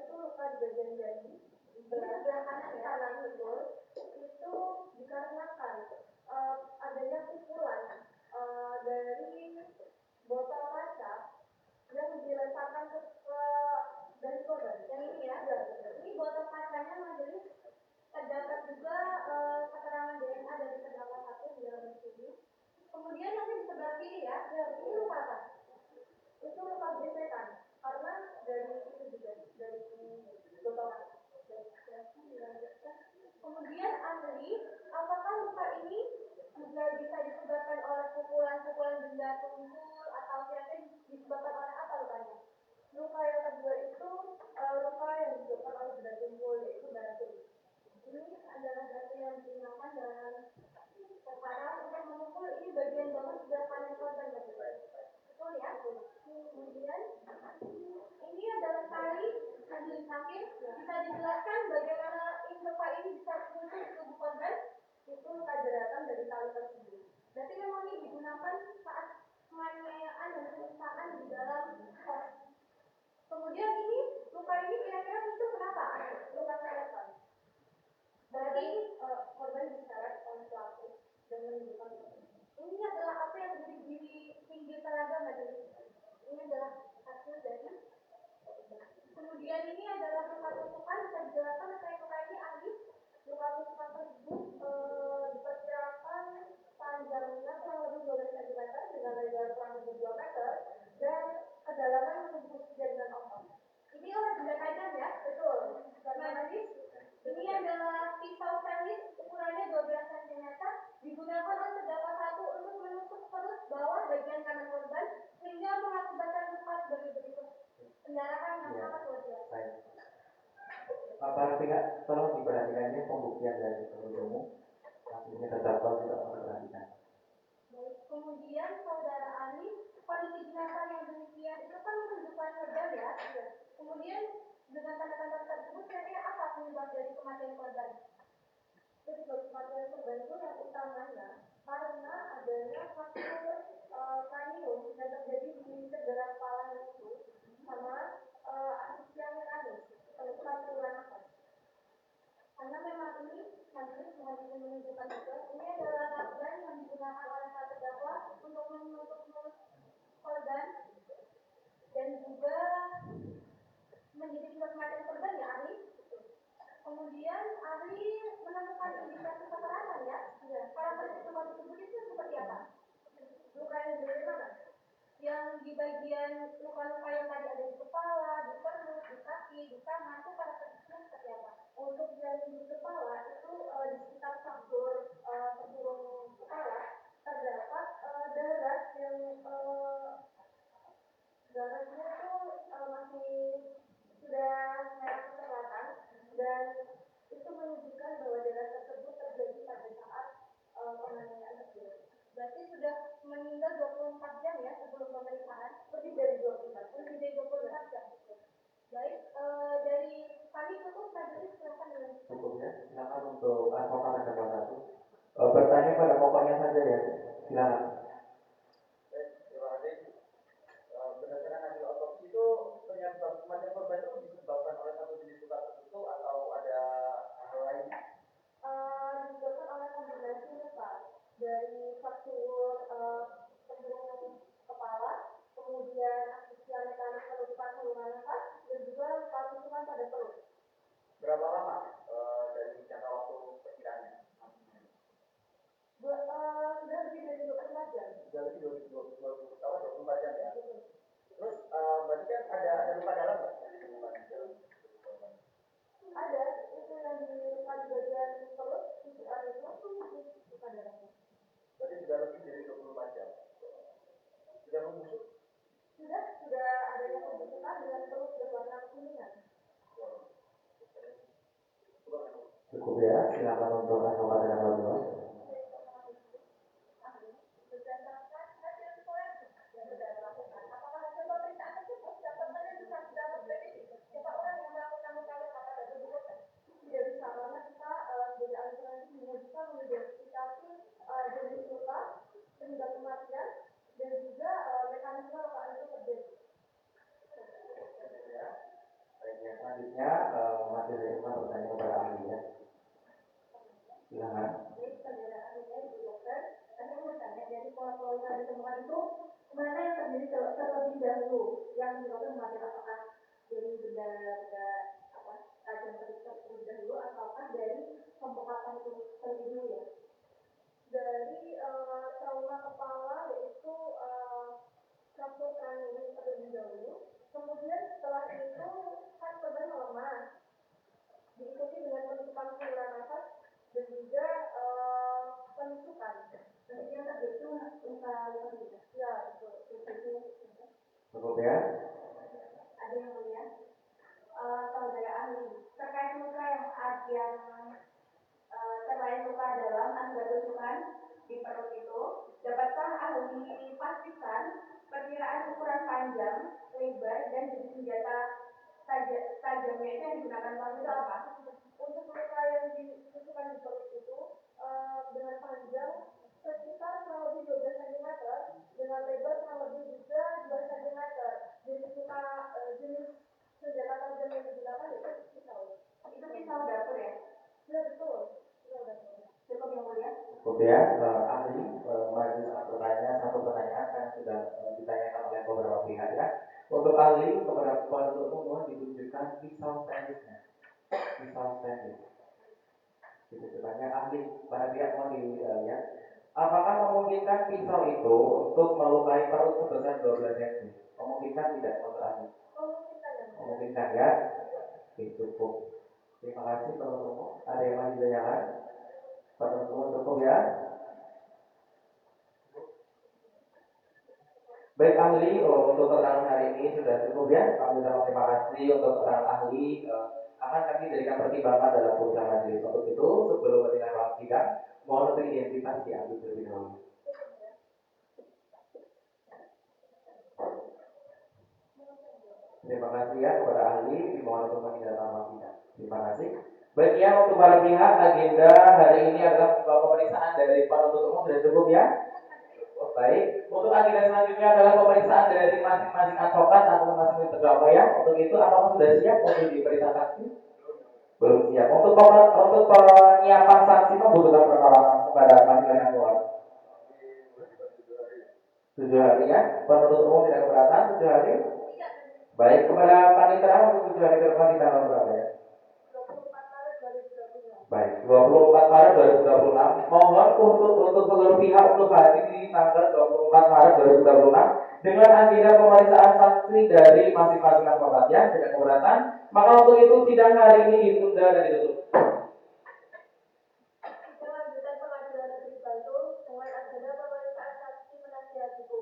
Speaker 2: Itu luka di bagian jari, sebelah kanan betul. Itu dikarenakan adanya pukulan dari botol kaca yang dilemparkan ke dari korban. Yang ini ya, ini botol kacanya majelis. Terdapat juga keterangan DNA dari terdakwa satu di dalam sini. Kemudian nanti di sebelah kiri ya, ini luka apa? Itu luka gesekan karena dari itu juga dari botol kaca. Kemudian ahli, apakah luka ini juga bisa disebabkan oleh pukulan-pukulan benda tumpul atau kira-kira disebabkan oleh apa lukanya? Luka yang kedua itu luka yang disebabkan oleh benda tumpul, yaitu batu. Ini adalah batu yang digunakan dalam perkara untuk memukul. Ini bagian bawah sebelah kanan korban, betul ya? Kemudian ini adalah tali majelis hakim. Bisa dijelaskan bagaimana luka ini bisa muncul di tubuh korban? Itu luka jeratan dari tali tersebut. Berarti memang ini digunakan saat penganiayaan dan penyiksaan di dalam kos. Kemudian ini luka ini kira-kira muncul kenapa? Luka sayatan. Berarti korban diseret oleh pelaku dan menimbulkan luka. Ini adalah apa yang terjadi di pinggir telaga majelis. Ini adalah hasil dari. Kemudian ini adalah luka tusukan. Bisa dijelaskan terkait luka ini ahli? Luka tusukan tersebut diperkirakan panjangnya kurang lebih 12 cm dengan lebar kurang lebih 2 meter dan kedalaman menembus jaringan otot. Ini oleh benda tajam ya, betul. Majelis, ini adalah pisau stainless ukurannya 12 cm digunakan oleh terdakwa satu untuk menusuk perut bawah bagian kanan korban sehingga mengakibatkan luka sebagai berikut. Pendarahan yang sangat luar biasa.
Speaker 1: Para pihak tolong
Speaker 2: yang demikian itu kan menunjukkan korban ya. Kemudian dengan tanda-tanda tersebut kira-kira apa penyebab dari kematian korban? Penyebab kematian korban itu yang utamanya karena adanya faktor kanium yang terjadi di cedera kepalanya itu sama asfiksia mekanis, penutupan saluran nafas. Karena memang ini nanti menunjukkan juga ini adalah rafgan yang digunakan oleh para terdakwa untuk menutup mulut korban dan juga menjadi kematian korban ya ahli. Kemudian ahli menemukan indikasi kekerasan ya. Karakteristik luka tersebut itu seperti apa? Luka yang bagaimana? Yang di bagian luka-luka yang tadi ada di kepala, di perut, di kaki, di tangan itu karakteristiknya seperti apa? Untuk yang di kepala itu di sekitar fraktur pendurung kepala terdapat darah yang darahnya itu masih sudah merah kecoklatan dan itu menunjukkan bahwa darah tersebut terjadi pada saat penganiayaan tersebut. Berarti sudah meninggal 24 jam ya sebelum pemeriksaan, lebih dari 24 jam. Baik, dari kami cukup majelis silakan dengan
Speaker 1: cukup ya. Silakan untuk advokat ada satu. Bertanya pada pokoknya saja ya. Silakan.
Speaker 3: Terima kasih. Berdasarkan hasil otopsi itu penyebab kematian korban itu disebabkan oleh satu jenis luka tertentu atau ada hal lainnya?
Speaker 2: Disebabkan oleh kombinasi luka dari fraktur pendurung kepala, kemudian asfiksia mekanis penutupan saluran nafas, dan juga luka tusukan pada perut.
Speaker 3: Berapa lama dari jangka waktu perkiraannya?
Speaker 2: Sudah lebih dari 24 jam.
Speaker 3: Sudah lebih 24 jam ya? Terus berarti kan ada luka dalam nggak?
Speaker 2: Ada, itu yang di luka di bagian perut, tusukan itu luka dalamnya.
Speaker 3: Berarti sudah lebih dari 24 jam. Sudah membusuk?
Speaker 2: Sudah adanya pembusukan dengan perut berwarna kekuningan.
Speaker 1: Cukup ya. Silakan untuk advokat ada satu.
Speaker 2: Berdasarkan hasil forensik yang sudah dilakukan, apakah hasil pemeriksaan tersebut dapat menentukan sudah memprediksi siapa orang yang melakukan luka-luka pada tubuh korban? Tidak bisa, karena kita sebagai ahli forensik hanya bisa mengidentifikasi jenis luka, penyebab kematian, dan juga mekanisme luka itu terjadi.
Speaker 1: Baik ya, selanjutnya materi Irfan bertanya kepada ahli ya. Silakan.
Speaker 2: Jadi saudara ahlinya ibu dokter, saya mau tanya dari pola-pola yang ditemukan itu mana yang terjadi terlebih dahulu yang menyebabkan kematian, apakah dari benda-benda tajam terlebih dahulu ataukah dari pembekakan itu terlebih dahulu ya? Dari trauma kepala yaitu fraktur kranium terlebih dahulu, kemudian setelah itu kan korban melemah, diikuti dengan penutupan saluran nafas dan juga penusukan. Kemudian terjadi luka juga. Ya, betul.
Speaker 1: Cukup ya.
Speaker 2: Ada yang mulia. Saudara ahli terkait luka yang selain luka dalam akibat tusukan di perut itu, dapatkah ahli pastikan perkiraan ukuran panjang, lebar, dan jenis senjata tajamnya itu yang digunakan pelaku itu apa? Untuk luka yang ditusukan di perut itu dengan panjang sekitar kurang lebih 12 cm, dengan lebar kurang lebih juga 2 cm. Jenis luka jenis senjata tajam yang digunakan itu pisau. Itu pisau dapur ya? Ya betul. Cukup yang mulia.
Speaker 1: Cukup ya. Ahli majelis akan bertanya satu pertanyaan yang sudah ditanyakan oleh beberapa pihak ya. Untuk ahli kepada penuntut umum ditunjukkan pisau stainlessnya. Pisau stainless. Itu sebenarnya ahli pada pihak mau dilihat. Apakah memungkinkan pisau itu untuk melukai perut sebesar 12 cm? Memungkinkan tidak untuk ahli? Memungkinkan ya. Oke, cukup. Terima kasih penuntut umum. Ada yang masih ditanyakan? Penuntut umum cukup ya. Baik ahli, untuk keterangan hari ini sudah cukup ya. Kami ucapkan terima kasih untuk keterangan ahli. Akan kami jadikan pertimbangan dalam putusan majelis. Untuk itu, sebelum mendengar ruang sidang, mohon untuk identitas diambil terlebih dahulu. Terima kasih ya kepada ahli, dimohon untuk menindaklanjuti sidang. Terima kasih. Baik ya, untuk para pihak, agenda hari ini adalah pemeriksaan dari penuntut umum sudah cukup ya. Baik, untuk agenda selanjutnya adalah pemeriksaan dari masing-masing advokat atau masing-masing terdakwa ya. Untuk itu apakah sudah siap untuk diperiksa saksi? Belum siap. Untuk penyiapan saksi membutuhkan berapa lama kepada masing-masing advokat? 7 hari ya. Penuntut umum tidak keberatan 7 hari? Baik, kepada panitera untuk 7 hari ke depan di tanggal berapa ya? Baik, 24 Maret 2026. Mohon untuk seluruh pihak untuk hadir di tanggal 24 Maret 2026 dengan agenda pemeriksaan saksi dari masing-masing advokat ya, tidak keberatan. Maka untuk itu sidang hari ini ditunda dan ditutup.
Speaker 2: Lanjutan pengadilan negeri Bantul dengan agenda pemeriksaan saksi penasihat hukum.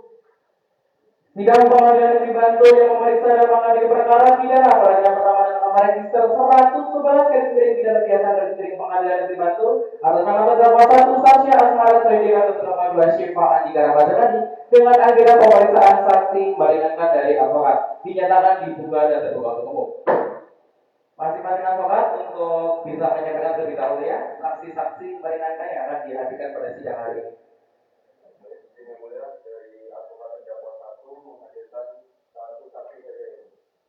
Speaker 1: Sidang pengadilan negeri Bantul yang memeriksa dan mengadili perkara pidana pada pertama dengan nomor register 111 garis pidana biasa garis miring pengadilan negeri Bantul atas nama terdakwa 1 Sasya Asmara Soeidi dan terdakwa 2 Syifa Andika Ramadhani dengan agenda pemeriksaan saksi meringankan dari advokat dinyatakan dibuka dan terbuka untuk umum. Masing-masing advokat untuk bisa menyampaikan terlebih dahulu ya saksi-saksi meringankan yang akan dihadirkan pada sidang hari ini.
Speaker 3: Yang mulia dari advokat terdakwa 1 menghadirkan satu saksi saja ini.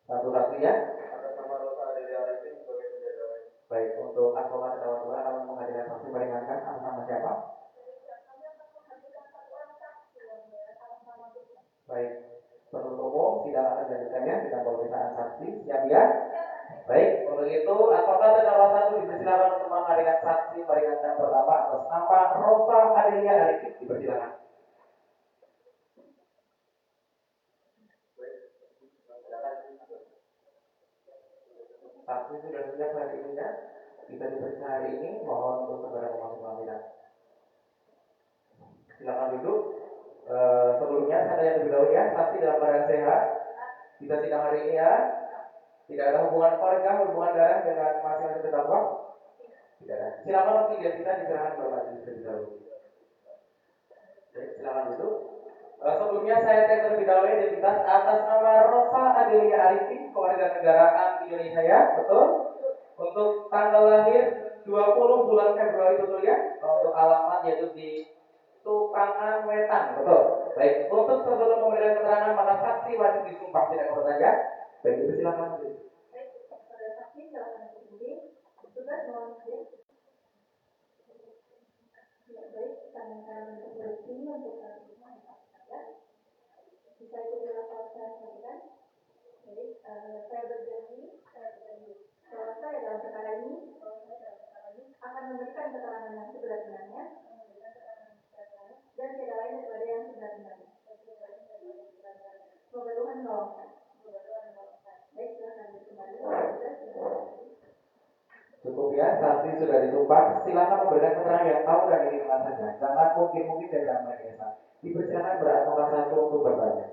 Speaker 1: Satu saksi ya.
Speaker 3: Atas nama Rosa Adelia Arifin sebagai penjaga.
Speaker 1: Baik, untuk advokat terdakwa 2 akan menghadirkan saksi meringankan atas nama siapa? Baik, penuntut umum sidang akan dilanjutkannya dengan pemeriksaan saksi. Siap ya? Baik, untuk itu advokat terdakwa 1 dipersilakan untuk menghadirkan saksi meringankan pertama atas nama Rosa Adelia Arifin. Dipersilakan. Saksi sudah siap hari ini ya? Bisa diperiksa hari ini. Mohon untuk segera memasuk panggilan. Silakan duduk. Sebelumnya saya tanya terlebih dahulu ya, saksi dalam keadaan sehat, bisa sidang hari ini ya. Tidak ada hubungan keluarga, hubungan darah dengan masing-masing terdakwa. Tidak ada. Silakan untuk identitas diserahkan kepada majelis terlebih dahulu. Baik, silakan duduk. Sebelumnya saya cek terlebih dahulu identitas atas nama Rosa Adelia Arifin, kewarganegaraan Indonesia ya, betul? Untuk tanggal lahir 20 bulan Februari betul ya? Untuk alamat yaitu di Tupangan Wetan, betul? Baik, untuk sebelum memberikan keterangan maka saksi wajib disumpah tidak bertanya. Baik, itu silakan.
Speaker 2: Baik, pada saksi silakan berdiri. Tugas mohon hadir. Ya, baik, kami akan berdiri untuk saksi ya. Bisa ikuti lapor saya sampaikan. Baik, saya berjanji bahwa saya dalam perkara ini akan memberikan keterangan yang sebenar-benarnya dan tidak lain daripada yang sebenar-benarnya. Semoga Tuhan menolongkan. Baik, silakan kembali.
Speaker 1: Cukup ya, saksi sudah disumpah. Silakan memberikan keterangan yang tahu dan ini dengan saja. Jangan mungkin dari nama desa. Dipersilakan beradvokat 1 untuk bertanya.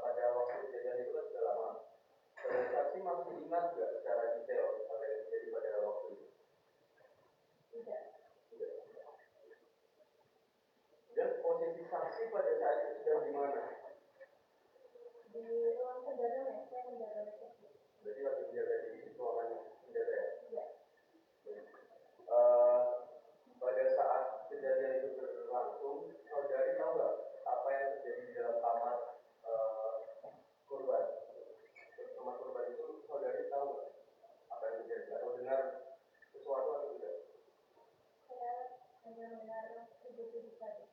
Speaker 3: Pada waktu kejadian itu kan sudah lama. Saksi masih ingat nggak secara detail apa yang terjadi pada waktu itu? Tidak. Dan posisi saksi pada saat itu sedang di mana?
Speaker 2: Di ruang penjaga mes, saya menjaga mes.
Speaker 3: Berarti lagi menjaga di ruangan penjaga ya?
Speaker 2: Iya.
Speaker 3: Pada saat kejadian itu berlangsung, saudari tahu nggak apa yang terjadi di dalam kamar korban? Kamar korban itu saudari tahu nggak apa yang terjadi atau dengar sesuatu atau tidak?
Speaker 2: Saya hanya mendengar ibu-ibu saja.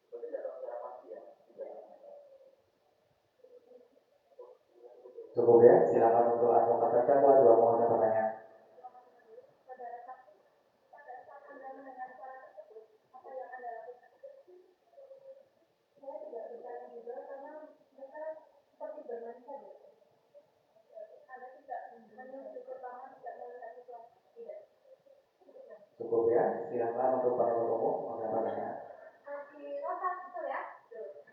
Speaker 3: Berarti tidak tahu secara pasti ya?
Speaker 1: Cukup ya, silakan untuk advokat terdakwa 2 mohon pertanyaan.
Speaker 2: Saudara saksi, pada saat Anda mendengar suara tersebut, apa yang Anda lakukan? Saya tidak bertanya juga karena mereka seperti bermain saja. Anda tidak menuju ke kamar, tidak melihat sesuatu. Tidak.
Speaker 1: Cukup ya, silakan untuk penuntut umum mohon pertanyaan.
Speaker 2: Saksi Rosa, betul ya?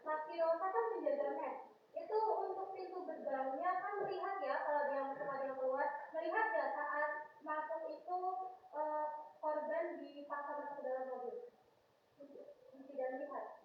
Speaker 2: Saksi Rosa kan menjaga mes. Itu untuk pintu gerbangnya kan melihat ya kalau dia masuk ada yang keluar, melihat ya saat masuk itu korban dipaksa masuk ke dalam mobil. Tidak melihat.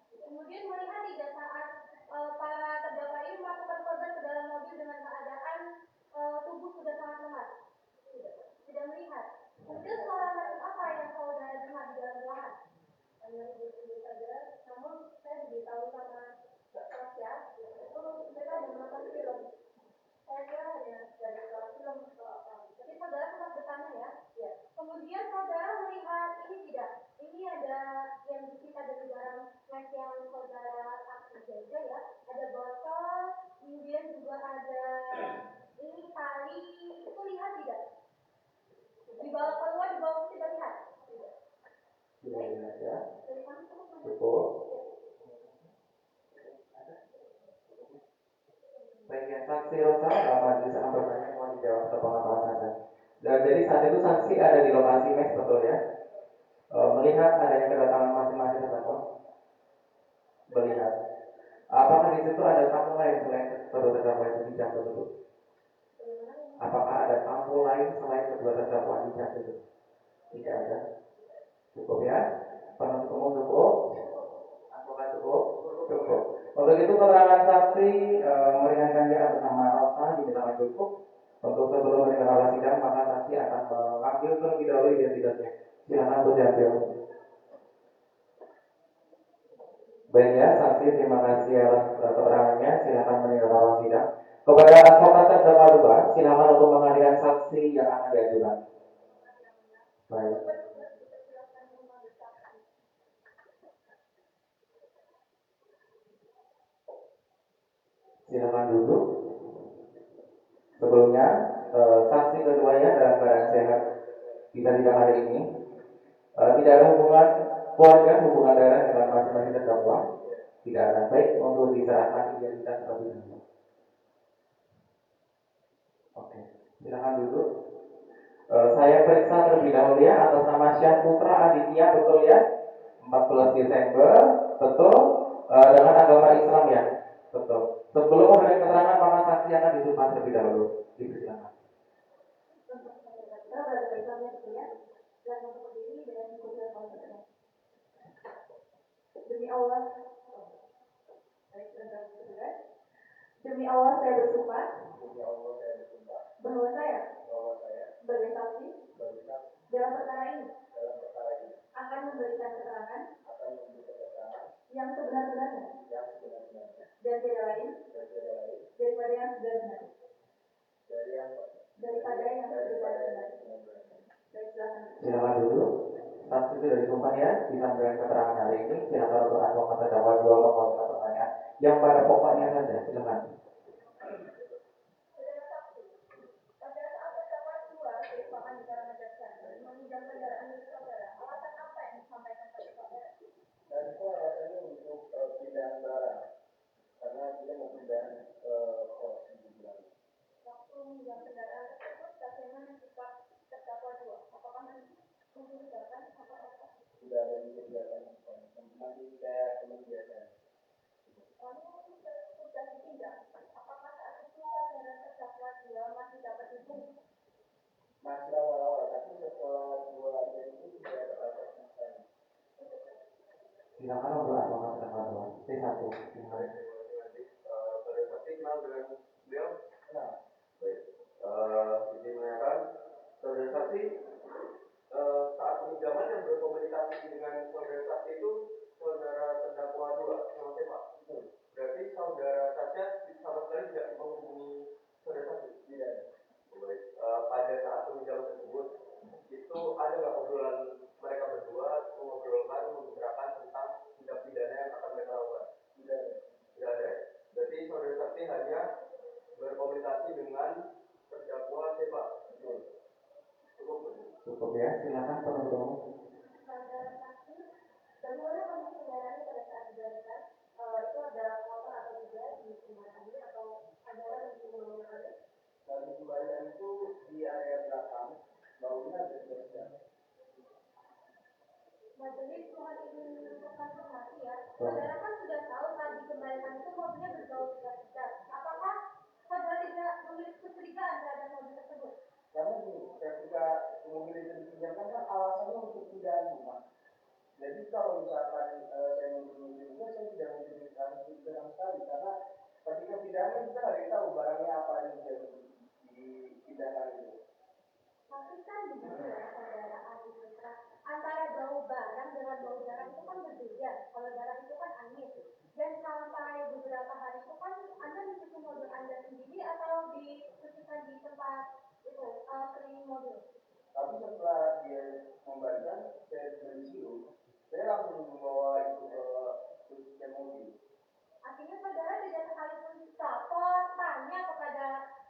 Speaker 1: saksi Rosa, majelis akan bertanya, mohon dijawab atau pengetahuan saja. Dan jadi saat itu saksi ada di lokasi mes, betul ya? Melihat adanya kedatangan masing-masing terdakwa, melihat. Apakah di situ ada tamu lain selain kedua terdakwa itu di jam tersebut? Apakah ada tamu lain selain kedua terdakwa di jam tersebut? Tidak ada. Cukup ya? Penuntut umum cukup? Advokat cukup? Cukup. Untuk itu keterangan saksi meringankan dia atas nama Rosa dinyatakan cukup. Untuk sebelum meninggalkan sidang maka saksi akan mengambil terlebih dahulu identitasnya. Silakan untuk diambil. Baik ya, saksi terima kasih atas keterangannya. Silakan meninggalkan sidang. Kepada advokat terdakwa 2, silakan untuk menghadirkan saksi yang akan diajukan. Baik. Silakan duduk. Sebelumnya, saksi keduanya dalam keadaan sehat kita tidak hari ini. Tidak ada hubungan keluarga, hubungan darah dengan masing-masing terdakwa. Tidak ada. Baik untuk diserahkan identitas terlebih dahulu. Oke, silakan duduk. Saya periksa terlebih dahulu ya atas nama Syahputra Aditya, betul ya? 14 Desember, betul? Dengan agama Islam ya? Betul. Sebelum memberikan keterangan maka saksi akan disumpah terlebih dahulu. Dipersilakan.
Speaker 2: Demi Allah, demi Allah saya bersumpah bahwa saya sebagai saksi dalam perkara ini akan memberikan keterangan yang sebenar-benarnya dan tidak lain daripada yang sebenar-benarnya.
Speaker 1: Silakan dulu. Saksi sudah disumpah ya, bisa memberikan keterangan hari ini. Silakan untuk advokat terdakwa 2 mengajukan pertanyaan yang pada pokoknya saja. Silakan.
Speaker 2: Pada saat terdakwa 2 keistimewaan di Karangajaksana meminjam kendaraan milik saudara, alasan apa yang disampaikan pada saudara?
Speaker 3: Dan itu alasannya untuk pindahan barang, karena dia mau pindahan kos di bilang.
Speaker 2: Waktu meminjam kendaraan tersebut, bagaimana sikap terdakwa 2? Apakah mencurigakan atau apa?
Speaker 3: Tidak ada mencurigakan, nanti saya teman biasa.
Speaker 2: Lalu sudah dipinjam, apakah saat itu saudara terdakwa 2 masih dapat dihubungi?
Speaker 3: Masih awal-awal, tapi setelah 2 hari itu sudah terasa selesai.
Speaker 1: Silakan untuk advokat terdakwa 2. T1.
Speaker 3: Pada saksi kenal dengan beliau? Kenal. Baik. Izin menanyakan, saudara saksi saat peminjaman yang berkomunikasi dengan saudara saksi itu saudara terdakwa 2 sama siapa? Berarti saudara saja sama sekali tidak menghubungi saudara saksi? Tidak. Baik. Pada saat peminjaman tersebut itu ada nggak obrolan mereka berdua mengobrolkan, membicarakan tentang tindak pidana yang akan mereka lakukan? Tidak. Tidak ada. Berarti saudara saksi hanya berkomunikasi dengan terdakwa siapa?
Speaker 1: Cukup ya, silakan penuntut umum.
Speaker 2: Saudara saksi, bagaimana kondisi kendaraannya pada saat dibalikan? Itu ada motor atau tidak di rumah tadi atau ada yang di rumahnya ada?
Speaker 3: Kalau di kembalian itu di area belakang, baunya agak sedang.
Speaker 2: Majelis mohon izin untuk konfirmasi ya. Saudara kan sudah tahu saat dikembalikan itu mobilnya berbau gas. Apakah saudara tidak memiliki kecurigaan terhadap mobil tersebut?
Speaker 3: Karena gini, ketika mobil itu dipinjamkan kan alasannya untuk pindahan rumah. Jadi kalau misalkan saya menghubungi juga, saya tidak mencurigakan sama sekali, karena ketika pindahan kan kita nggak tahu barangnya apa yang dipindahkan itu.
Speaker 2: Tapi kan begini ya saudara Adi Putra, antara bau barang dengan bau darah itu kan berbeda. Kalau darah itu kan anis, dan sampai beberapa hari itu kan Anda mencuci mobil Anda sendiri atau dicucikan di tempat itu cleaning mobil?
Speaker 3: Tapi setelah dia membalikan, saya beli siru, saya langsung membawa itu ke cucian mobil.
Speaker 2: Artinya saudara tidak sekalipun telepon tanya kepada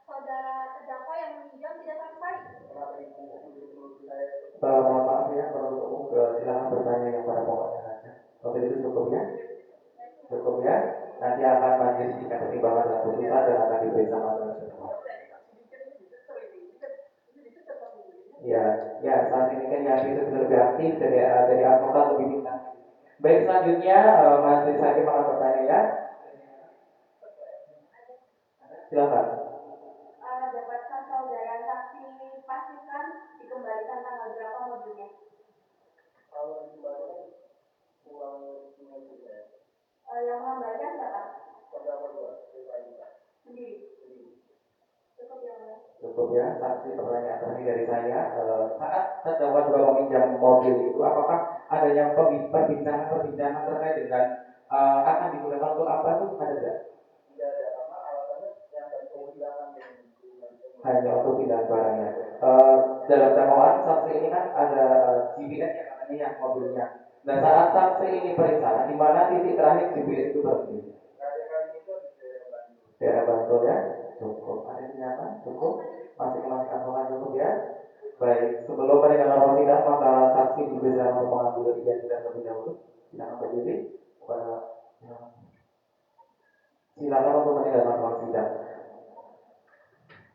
Speaker 2: saudara terdakwa yang meminjam, tidak sama sekali?
Speaker 3: Kenapa itu menurut saya?
Speaker 1: Mohon maaf ya, penuntut umum silakan bertanya yang pada pokoknya saja. Untuk itu cukup ya? Cukup ya? Nanti akan majelis jika pertimbangan dengan putusan dan akan diperiksa masing-masing. Ya, ya saat ini kan yang bisa lebih aktif dari advokat lebih bintang. Baik, selanjutnya Majelis Hakim akan bertanya ya. Silakan.
Speaker 2: Dapatkah saudara saksi pastikan dikembalikan tanggal berapa mobilnya?
Speaker 3: Kalau dikembalikan uang mobilnya,
Speaker 2: Yang mengembalikan siapa?
Speaker 3: terdakwa dua,
Speaker 2: Sendiri. Cukup ya, Mas.
Speaker 1: Cukup ya, saksi pertanyaan terakhir dari saya. Saat terdakwa dua meminjam mobil itu, apakah adanya perbincangan terkait dengan akan digunakan untuk apa itu ada tidak?
Speaker 3: tidak ada, karena alasannya yang tadi saya bilang
Speaker 1: Hanya untuk pindahan barangnya. Dalam dakwaan saksi ini kan ada GPS yang namanya yang mobilnya. Nah saat saksi ini periksa, di mana titik terakhir GPS itu berhenti?
Speaker 3: ada kali itu di daerah Bandung.
Speaker 1: Daerah Bantul ya, cukup. Ada yang nyata, cukup. Masing-masing advokat cukup ya. Baik, sebelum meninggalkan ruang sidang, maka saksi dipersilakan untuk mengambil identitas terlebih dahulu. Silakan berdiri. Silakan untuk meninggalkan ruang sidang.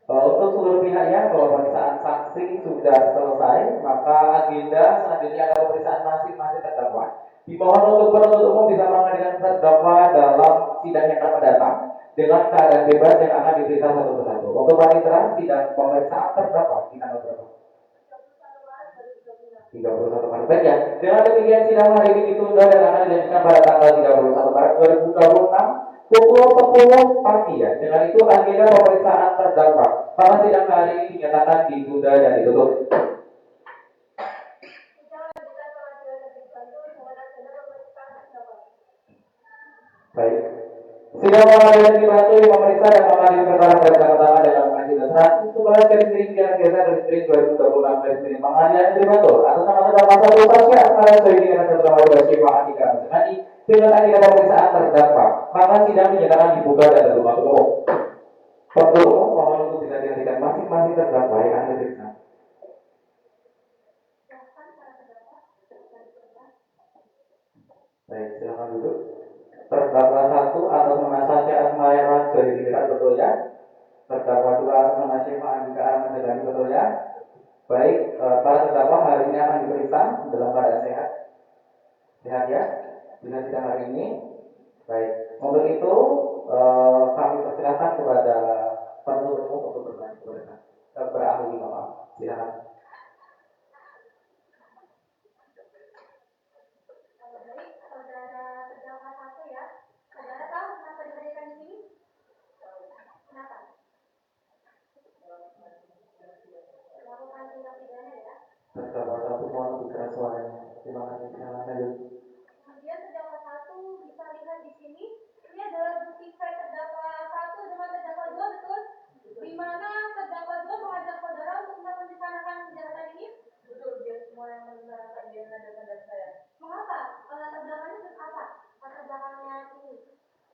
Speaker 1: Untuk seluruh pihak ya, bahwa pemeriksaan saksi sudah selesai, maka agenda selanjutnya adalah pemeriksaan masing-masing terdakwa. Dimohon untuk penuntut umum bisa menghadirkan terdakwa dalam sidang yang akan mendatang dengan keadaan bebas yang akan diperiksa satu persatu. Untuk panitera sidang pemeriksaan terdakwa di tanggal berapa? 31 Maret. Baik ya. Dengan demikian sidang hari ini ditunda dan akan dilanjutkan pada tanggal 31 Maret 2026 pukul 10 pagi ya. Dengan itu agenda pemeriksaan terdakwa pada sidang hari ini dinyatakan ditunda dan ditutup. Baik. Sidang pengadilan dibantu memeriksa dan mengadili perkara pada pertama dalam majelis 111 garis miring garis miring 2026 garis miring pengadilan dibantu atas nama terdakwa satu Saskia Asmara Soedi dengan terdakwa dua Syifa Andika Ramadhani dengan agenda pemeriksaan terdakwa. Maka sidang dinyatakan dibuka dan terbuka untuk umum. Penuntut umum mohon untuk bisa dihentikan masing-masing terdakwa yang akan diperiksa. Baik, silakan duduk. Terdakwa satu atas nama Saskia Asmara Soedi betul ya? Terdakwa dua atas nama Syifa Andika Ramadhani betul ya? Baik, para terdakwa hari ini akan diperiksa dalam keadaan sehat. Sehat ya? Bisa sidang hari ini. Baik, untuk itu kami persilakan kepada penuntut umum untuk bertanya kepada berahli Bapak. Silakan.
Speaker 2: Baik, saudara terdakwa satu ya. Saudara tahu kenapa dihadirkan di sini? Kenapa? Melakukan tindak pidana ya.
Speaker 1: Terdakwa satu mohon lebih keras suaranya. Terima kasih. Silakan lanjut.
Speaker 2: Kemudian terdakwa satu bisa lihat di sini. Ini adalah bukti chat terdakwa satu dengan terdakwa dua betul? Di mana terdakwa dua mengajak saudara untuk merencanakan kejahatan ini? Betul, dia semua yang merencanakan dia dan saya. Mengapa? Latar belakangnya itu apa? Latar belakangnya ini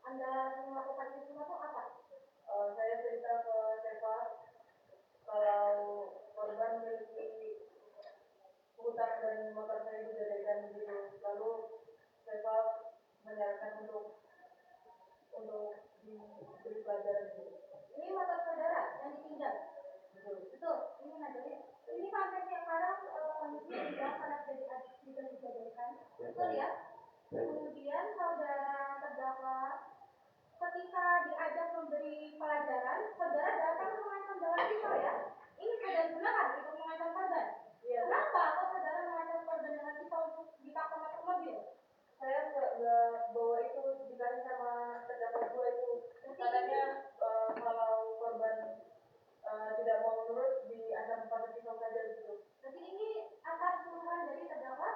Speaker 2: Anda melakukan itu semua itu apa? Saya cerita ke Seva kalau korban memiliki hutang dan motor saya digadaikan begitu. Lalu Seva menyarankan untuk diberi pelajaran gitu. Ini motor saudara yang ditinggal. Betul. Ini ngajarin. Ini sampai sekarang kondisinya tidak karena sudah digadaikan. Betul ya? Kemudian saudara terdakwa ketika diajak memberi pelajaran, saudara datang mengancam dengan pisau ya. Ini saudara gunakan untuk mengancam korban. Iya. Kenapa kok saudara mengancam korban dengan pisau untuk dipaksa masuk mobil? Saya nggak bawa itu dikasih sama terdakwa dua itu. Katanya kalau korban tidak mau menurut diancam pakai pisau saja gitu. Jadi ini atas suruhan dari terdakwa.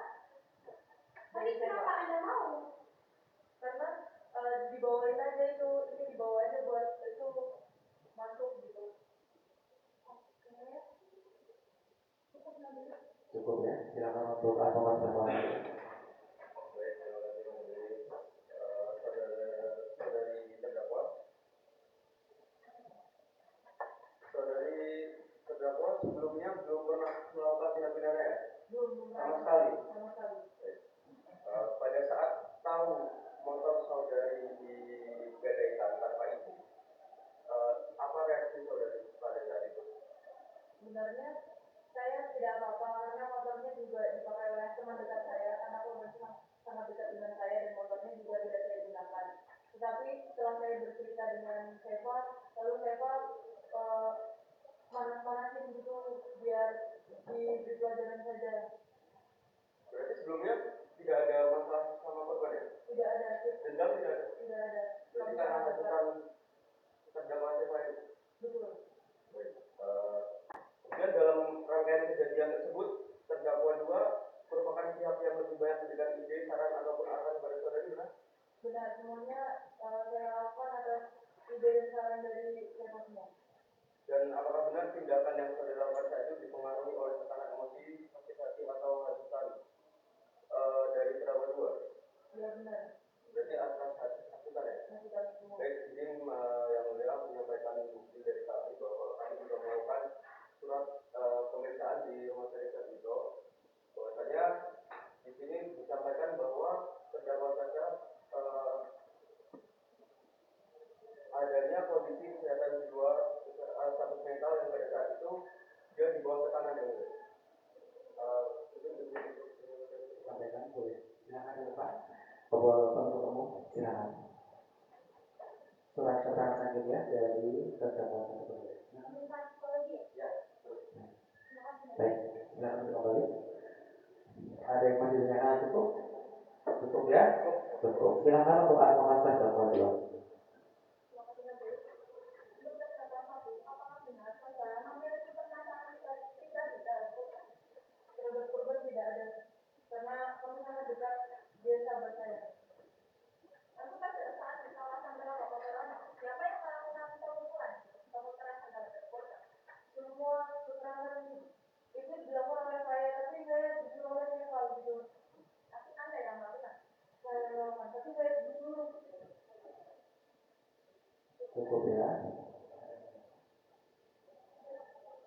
Speaker 2: Tapi kenapa Anda mau? Karena dibawain aja itu, ini dibawa aja buat itu masuk gitu. Oke.
Speaker 1: Cukup ya. Silakan untuk advokat terdakwa.
Speaker 3: Baik, terima kasih Majelis. Saudari terdakwa. Saudari terdakwa sebelumnya belum pernah melakukan tindak pidana ya?
Speaker 2: Belum
Speaker 3: sama sekali.
Speaker 2: Baik.
Speaker 3: Pada saat tahu motor saudari digadaikan tanpa izin, apa reaksi saudari pada saat itu?
Speaker 2: Sebenarnya saya tidak di pelajaran saja.
Speaker 3: Berarti sebelumnya tidak ada masalah sama korban ya?
Speaker 2: Tidak ada.
Speaker 3: Dendam tidak ada?
Speaker 2: Tidak ada.
Speaker 3: Berarti karena hasutan terdakwa siapa itu?
Speaker 2: Betul.
Speaker 3: Baik. Kemudian dalam rangkaian kejadian tersebut, terdakwa 2 merupakan pihak yang lebih banyak memberikan ide, saran ataupun arahan kepada saudari, benar?
Speaker 2: Benar, semuanya saya lakukan atas ide dan saran dari mereka semua.
Speaker 3: Dan apakah benar tindakan yang saudara lakukan saat itu dipengaruhi oleh tekanan emosi, sakit hati atau hasutan dari terdakwa 2?
Speaker 2: Ya benar.
Speaker 3: Berarti atas hasutan ya?
Speaker 2: Hasutan semua.
Speaker 3: Baik, izin yang mulia menyampaikan bukti dari kami bahwa kami sudah melakukan surat pemeriksaan di rumah sakit Sarjito. Bahwasanya di sini disampaikan bahwa terdakwa saja adanya kondisi kesehatan jiwa status mental yang pada saat itu dia di bawah tekanan yang mulia.
Speaker 1: Sampaikan boleh. Silakan Pak. Penuntut umum silakan. Surat keterangan selanjutnya dari terdakwa satu.
Speaker 3: Ya.
Speaker 1: Baik, silakan kembali. Ada yang masih ditanyakan cukup? Cukup ya? Cukup. Silakan untuk advokat terdakwa 2.
Speaker 2: Terhadap korban tidak ada, karena kami sangat dekat, dia sahabat saya. Lalu pada saat di kawasan Terawak, siapa yang melakukan pemukulan? Kekerasan terhadap korban. Semua kekerasan itu dilakukan oleh saya, tapi saya disuruh oleh siapa gitu. Tapi Anda yang melakukan. Saya yang melakukan, tapi saya disuruh.
Speaker 1: Cukup ya.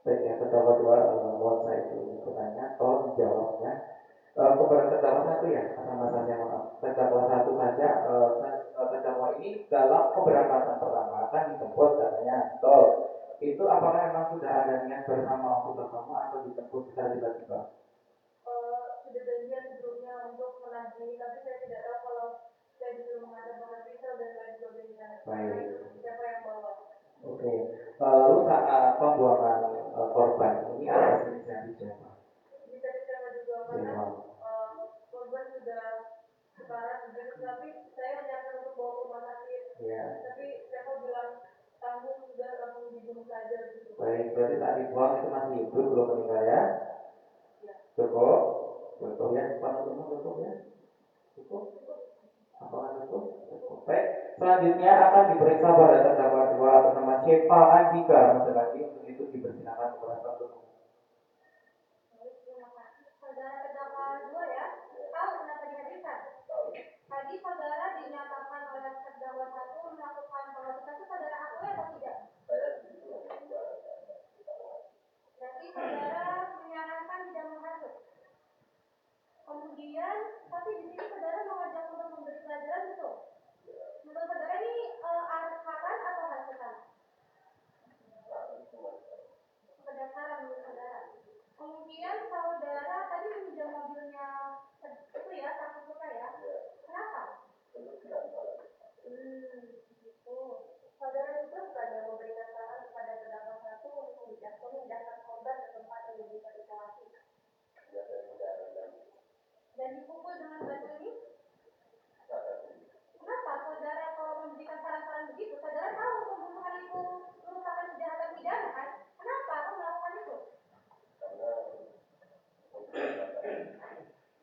Speaker 1: Baik ya, terdakwa 2 mohon saya itu bertanya, tolong dijawabnya. Kepada terdakwa 1 ya, masa-masa saya maaf. Terdakwa 1 saja, terdakwa ini dalam keberangkatan pertama kan dijemput katanya, betul. Itu apakah memang sudah ada niat bersama untuk bertemu atau dijemput secara tiba-tiba?
Speaker 2: Sudah janjian sebelumnya untuk menandingi, tapi saya tidak tahu kalau saya disuruh menghadap dengan pisau dan lain sebagainya.
Speaker 1: Baik.
Speaker 2: Siapa yang bawa?
Speaker 1: Oke. Lalu saat pembuangan korban ini atas inisiatif siapa?
Speaker 2: Inisiatif saya juga karena korban sudah sekarat begitu, tapi saya menyarankan untuk bawa ke rumah sakit.
Speaker 1: Ya.
Speaker 2: Tapi siapa bilang tanggung sudah langsung dibunuh saja gitu.
Speaker 1: Baik, berarti saat dibuang itu masih hidup belum meninggal ya?
Speaker 2: Ya.
Speaker 1: Cukup? Cukup ya? Penuntutmu cukup ya? Cukup? Apakah cukup? Cukup. Baik, selanjutnya akan diperiksa pada terdakwa 2 atas nama Syefa Andika lagi untuk itu dipersilakan kepada penuntut.
Speaker 2: Saudara terdakwa 2 ya, tahu kenapa dihadirkan? Tadi saudara dinyatakan oleh terdakwa 1 melakukan penghasutan itu saudara akui atau tidak? Berarti saudara menyarankan tidak menghasut. Kemudian, tapi di sini saudara mengajak untuk memberi pelajaran betul. Menurut saudara ini arahan atau hasutan? Pendasar menurut saudara. Kemudian saudara tadi meminjam mobilnya itu ya, satu kota ya. Kenapa? Gitu. Saudara juga bukannya memberikan saran kepada terdakwa 1 untuk memindahkan korban ke tempat yang lebih terisolasi. Dan dipukul dengan batu ini? Kenapa saudara kalau memberikan saran-saran begitu? Saudara tahu pembunuhan itu merupakan kejahatan pidana kan? Kenapa kau melakukan itu?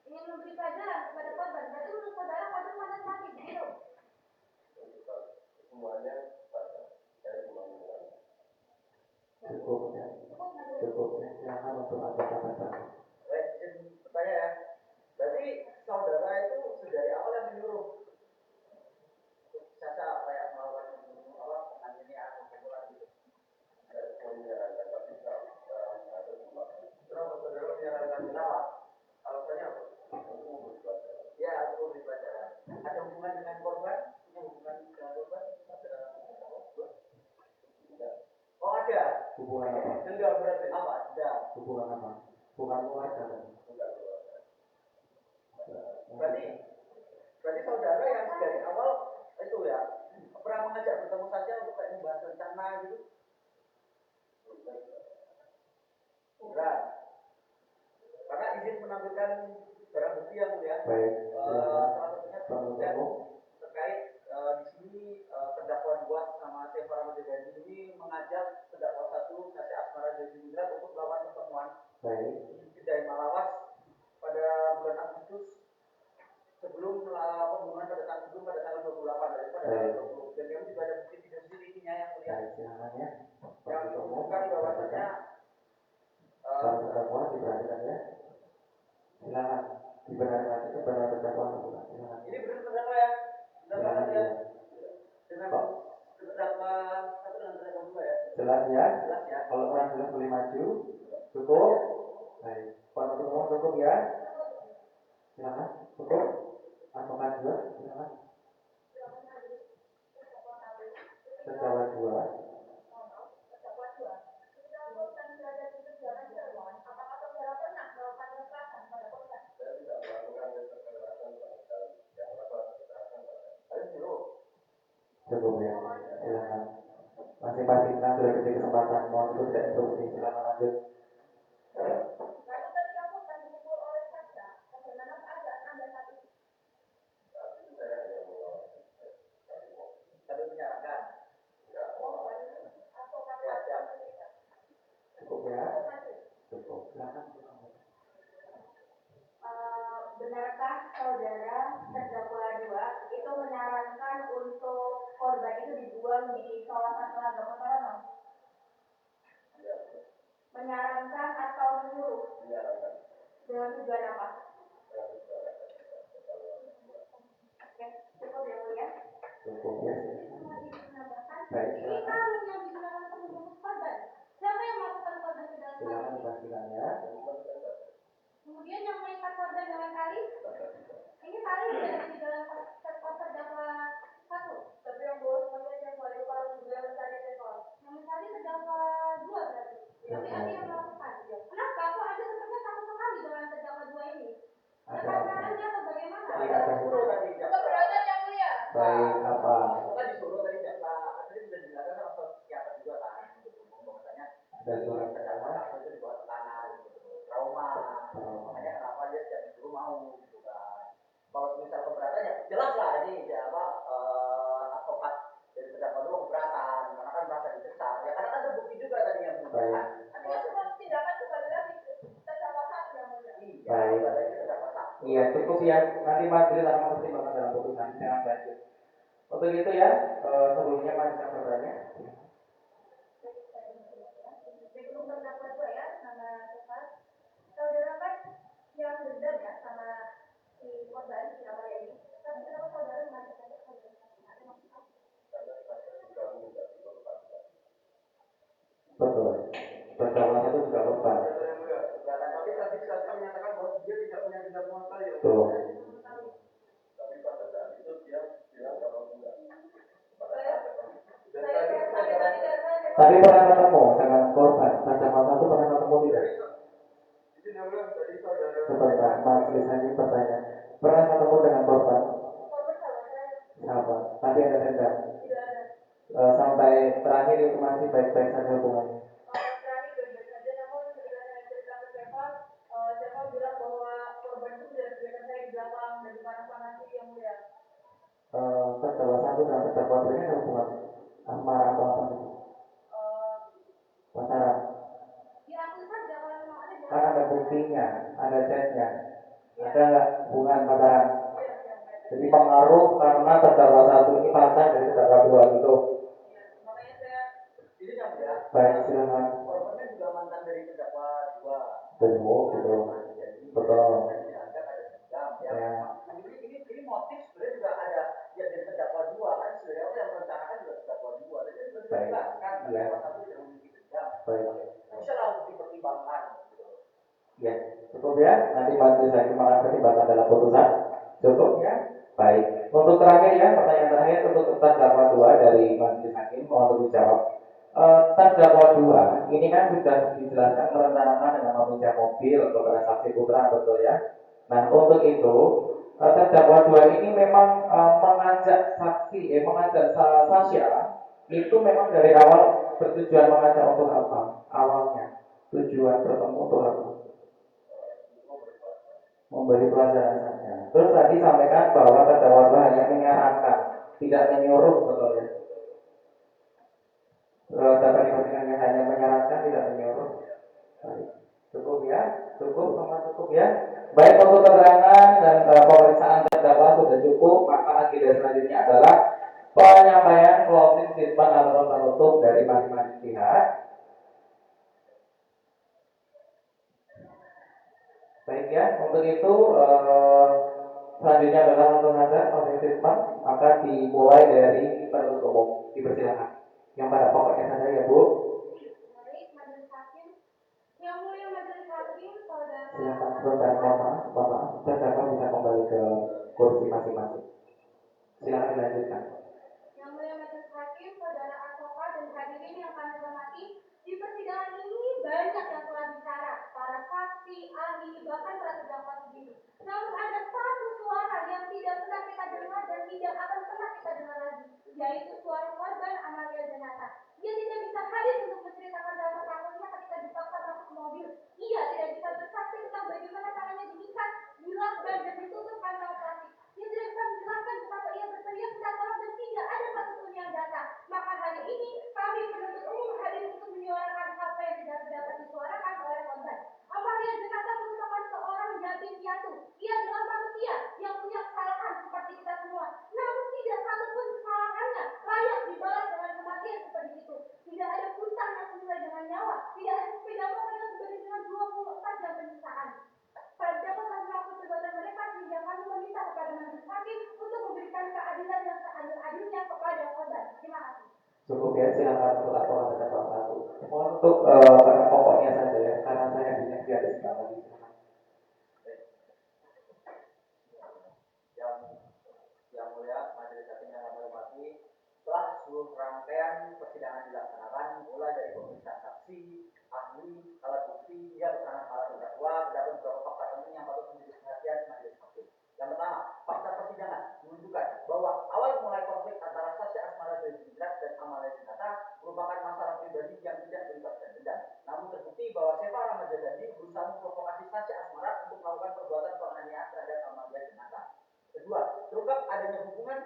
Speaker 2: Ingin memberi pelajaran kepada korban. Berarti menurut saudara korban pantas mati begitu?
Speaker 3: Semuanya saya cuma mengulangi.
Speaker 1: Cukup ya? Cukup ya? Silakan untuk advokat terdakwa.
Speaker 4: Baik, izin bertanya ya. Berarti saudara itu dari awal yang menyuruh Sasa kayak melakukan penganiayaan pemukulan gitu.
Speaker 3: Saya cuma menyarankan, tapi kenapa saudara menyarankan?
Speaker 4: Kenapa?
Speaker 3: Alasannya apa? Untuk memberi pelajaran.
Speaker 4: Ya, untuk memberi pelajaran. Ada hubungan dengan korban? Punya hubungan dengan korban? Ada? Oh ada.
Speaker 1: Hubungan apa?
Speaker 3: Dendam berarti.
Speaker 4: Apa? Dendam.
Speaker 1: Hubungan apa? Bukan keluarga kan?
Speaker 3: Bukan keluarga.
Speaker 4: Berarti saudara yang dari awal itu ya pernah mengajak bertemu saja untuk kayak membahas rencana gitu? Berat.
Speaker 1: Baik, silakan.
Speaker 4: Salah satunya
Speaker 1: Penuntut
Speaker 4: dan
Speaker 1: umum.
Speaker 4: terkait di sini terdakwa 2 sama Syekh Rahmat Effendi ini mengajak terdakwa 1 Syekh Asmara Jazim Mudrat untuk melakukan pertemuan
Speaker 1: Baik,
Speaker 4: di Kedai Malawas pada bulan Agustus sebelum pembunuhan pada tanggal 28 dari pada tanggal 20. Dan kami juga ada bukti video CCTV-nya yang mulia
Speaker 1: baik, silakan ya.
Speaker 4: yang
Speaker 1: Penuntut umum,
Speaker 4: menunjukkan bahwasannya
Speaker 1: para terdakwa diperhatikan ya. Silakan dibenarkan itu benar terdakwa atau bukan? Silakan.
Speaker 4: ini benar terdakwa ya.
Speaker 1: Silakan ya.
Speaker 4: Dengan
Speaker 1: Kok
Speaker 4: terdakwa 1 dengan terdakwa 2 ya.
Speaker 1: jelas ya?
Speaker 4: Jelas ya.
Speaker 1: Kalau kurang jelas boleh maju. Cukup. Baik. Penuntut umum cukup ya. Silakan. Cukup. Advokat juga. Silakan. Terdakwa 2. Cukup ya. Silakan. Masing-masing kan sudah diberi kesempatan. Mohon untuk tidak interupsi. Silakan lanjut.
Speaker 4: Kami menyarankan
Speaker 1: Cukup ya. Cukup. Silakan.
Speaker 2: Benarkah saudara terdakwa 2 itu menyarankan untuk korban itu dibuang di kawasan Telaga Mataram? Menyarankan atau menyuruh? Dengan tujuan apa? Oke, cukup ya mulia.
Speaker 1: Cukup ya. Baik,
Speaker 2: Ini
Speaker 1: silakan.
Speaker 2: kalung yang digunakan untuk membungkus korban. Siapa yang melakukan korban ke dalam
Speaker 1: Silakan
Speaker 2: kalung?
Speaker 1: dipastikan ya.
Speaker 2: Kemudian yang mengikat korban dengan tali? Ini tali tidak ada di dalam terdakwa 1. Tapi yang bawa semuanya yang bawa kalung juga mencari tekor. Yang mencari terdakwa 2 berarti. Tapi ada yang melakukan. Kenapa? Kok ada sepertinya takut sekali dengan terdakwa 2 ini? Ada pacarannya atau bagaimana?
Speaker 1: Iya, ada.
Speaker 4: disuruh tadi jaksa.
Speaker 2: Keberatan yang mulia.
Speaker 1: Baik, apa?
Speaker 4: Itu kan disuruh tadi jaksa. Tadi sudah dijelaskan sama psikiater juga kan. Bahwasanya
Speaker 1: Ada surat
Speaker 4: terdakwa
Speaker 1: keterangan.
Speaker 4: 1 itu dibawa tekanan, trauma. Makanya kenapa dia setiap disuruh mau gitu kan. Kalau misal keberatan ya jelas lah ini ya apa advokat dari terdakwa 2 keberatan karena kan merasa dicecar. Ya karena kan terbukti juga tadi yang mulia kan.
Speaker 2: Artinya semua tindakan kembali lagi terdakwa 1 yang mulia.
Speaker 4: Iya,
Speaker 1: Baik.
Speaker 4: lagi terdakwa 1.
Speaker 1: Iya, cukup ya. Nanti majelis akan mempertimbangkan dalam putusan. Jangan lanjut. Untuk itu ya, sebelumnya majelis yang bertanya.
Speaker 2: Sebelum terdakwa 2 ya, sama Tuhan. Saudara kan yang dendam ya sama si korban si Amalia ini. Tapi kenapa saudara mengajakkan saudara?
Speaker 1: Betul. Terdakwa 1 juga korban.
Speaker 4: Tapi tadi saksi menyatakan bahwa dia tidak punya dendam sama sekali.
Speaker 1: Tuh.
Speaker 3: Tapi pada saat itu dia bilang kalau enggak.
Speaker 2: Saya sakit hati karena saya
Speaker 1: Tapi pernah ketemu dengan korban. Terdakwa 1 pernah ketemu tidak?
Speaker 3: Itu yang bilang tadi saudara.
Speaker 1: Sebentar, majelis hakim bertanya. Pernah ketemu dengan korban?
Speaker 2: korban sama saya
Speaker 1: Sahabat. Tapi ada dendam.
Speaker 2: tidak ada.
Speaker 1: Sampai terakhir itu masih baik-baik saja hubungannya.
Speaker 2: Terakhir baik-baik saja, namun ketika saya cerita ke Stefan, Stefan bilang bahwa korban itu tidak biarkan saya di belakang dan dipanas-panasi yang mulia.
Speaker 1: Terdakwa 1 dan terdakwa 2 ini ada hubungan asmara atau apa gitu? Pacaran.
Speaker 2: Diakui saja kalau memang ada
Speaker 1: Kan ada buktinya, ada chatnya. Ada nggak hubungan pacaran? Jadi pengaruh karena terdakwa 1 ini pacar dari terdakwa 2 gitu.
Speaker 2: makanya saya
Speaker 4: Ini yang mulia.
Speaker 1: Baik, silakan.
Speaker 4: Korbannya juga mantan dari terdakwa 2.
Speaker 1: Betul, betul. Betul.
Speaker 4: Dianggap ada dendam.
Speaker 1: Ya.
Speaker 4: Ini motif sebenarnya juga ada yang dari terdakwa 2 kan sebenarnya yang merencanakan juga terdakwa 2. Jadi sudah
Speaker 1: Baik.
Speaker 4: dijelaskan
Speaker 1: Iya.
Speaker 4: terdakwa 1 tidak memiliki dendam.
Speaker 1: Baik.
Speaker 4: Bisa lah untuk dipertimbangkan.
Speaker 1: Ya, cukup ya. Nanti majelis hakim akan pertimbangkan dalam putusan. Cukup ya. Baik. Untuk terakhir ya, pertanyaan terakhir untuk terdakwa 2 dari majelis hakim mohon untuk dijawab. Terdakwa 2 ini kan sudah dijelaskan merencanakan dengan meminjam mobil kepada saksi putra, betul ya. Nah, untuk itu terdakwa 2 ini memang mengajak saksi, mengajak Sasha itu memang dari awal bertujuan mengajak untuk apa? Awalnya tujuan bertemu untuk apa? Memberi pelajaran saja. Terus tadi sampaikan bahwa terdakwa hanya menyarankan, tidak menyuruh, betul ya? Dapat dipastikan hanya menyarankan, tidak menyuruh. Baik. Cukup ya, cukup sama cukup ya. Baik, untuk keterangan dan pemeriksaan terdakwa sudah cukup, maka agenda selanjutnya adalah penyampaian closing statement atau penutup dari masing-masing pihak. Baik ya, untuk itu selanjutnya adalah langsung saja closing statement, maka dimulai dari penuntut umum. Dipersilakan. Yang pada pokoknya saja ya Bu.
Speaker 2: Baik, Majelis Hakim. Yang mulia Majelis Hakim, saudara.
Speaker 1: Silakan sebentar, mohon maaf, terdakwa bisa kembali ke kursi masing-masing. Silakan dilanjutkan.
Speaker 2: Yang mulia Majelis Hakim, saudara advokat dan hadirin yang kami hormati, di persidangan ini banyak yang telah bicara, para saksi, ahli, bahkan para terdakwa sendiri. Namun ada satu suara yang tidak pernah kita dengar dan tidak akan pernah kita dengar lagi, yaitu suara korban Amalia Janata. Ia tidak bisa hadir untuk menceritakan drama tangannya ketika dipaksa masuk ke mobil. Ia tidak bisa bersaksi tentang bagaimana tangannya diikat, dilakban dan ditutup kantong plastik. Ia tidak bisa menjelaskan betapa ia berteriak minta tolong dan tidak ada satupun yang datang. Maka hari ini kami penuntut umum hadir untuk menyuarakan apa yang tidak dapat disuarakan oleh korban. Amalia Janata merupakan seorang yatim piatu. Ia adalah manusia yang punya kesalahan seperti kita semua. Namun tidak satupun kesalahannya layak dibalas dengan kematian seperti itu. Tidak ada hutang yang senilai dengan nyawa. Tidak ada sepeda motor yang sebanding dengan 24 jam penyiksaan. Para pejabat telah melakukan perbuatan mereka sehingga kami meminta kepada majelis hakim untuk memberikan keadilan yang seadil-adilnya kepada korban. Terima kasih.
Speaker 1: Cukup ya, silakan untuk advokat terdakwa satu. Mohon untuk pada pokoknya saja ya, karena saya di sini ada sidang lagi.
Speaker 4: Yang mulia Majelis Hakim yang kami hormati, setelah seluruh rangkaian persidangan dilaksanakan, mulai dari pemeriksaan saksi, ahli, alat bukti, hingga keterangan para terdakwa, terdapat beberapa fakta penting yang patut menjadi perhatian Majelis Hakim. Yang pertama, fakta persidangan menunjukkan bahwa awal mulai konflik antara Sasha Asmara dan Amalia Janata merupakan masalah pribadi yang tidak melibatkan dendam. Namun terbukti bahwa Seva Ramadjani berusaha memprovokasi Sasha Asmara untuk melakukan perbuatan penganiayaan terhadap Amalia Janata. Kedua, terungkap adanya hubungan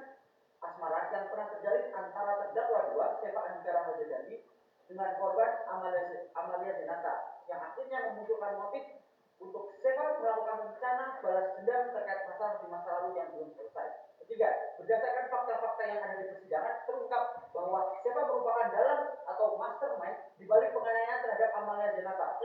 Speaker 4: asmara yang pernah terjalin antara terdakwa dua, Seva Andika Ramadjani, dengan korban Amalia Janata, yang akhirnya memunculkan motif untuk Seva melakukan rencana balas dendam terkait masalah di masa lalu yang belum selesai. Ketiga, berdasarkan fakta-fakta yang ada di persidangan, terungkap bahwa Seva merupakan dalang atau mastermind di balik penganiayaan terhadap Amalia Janata.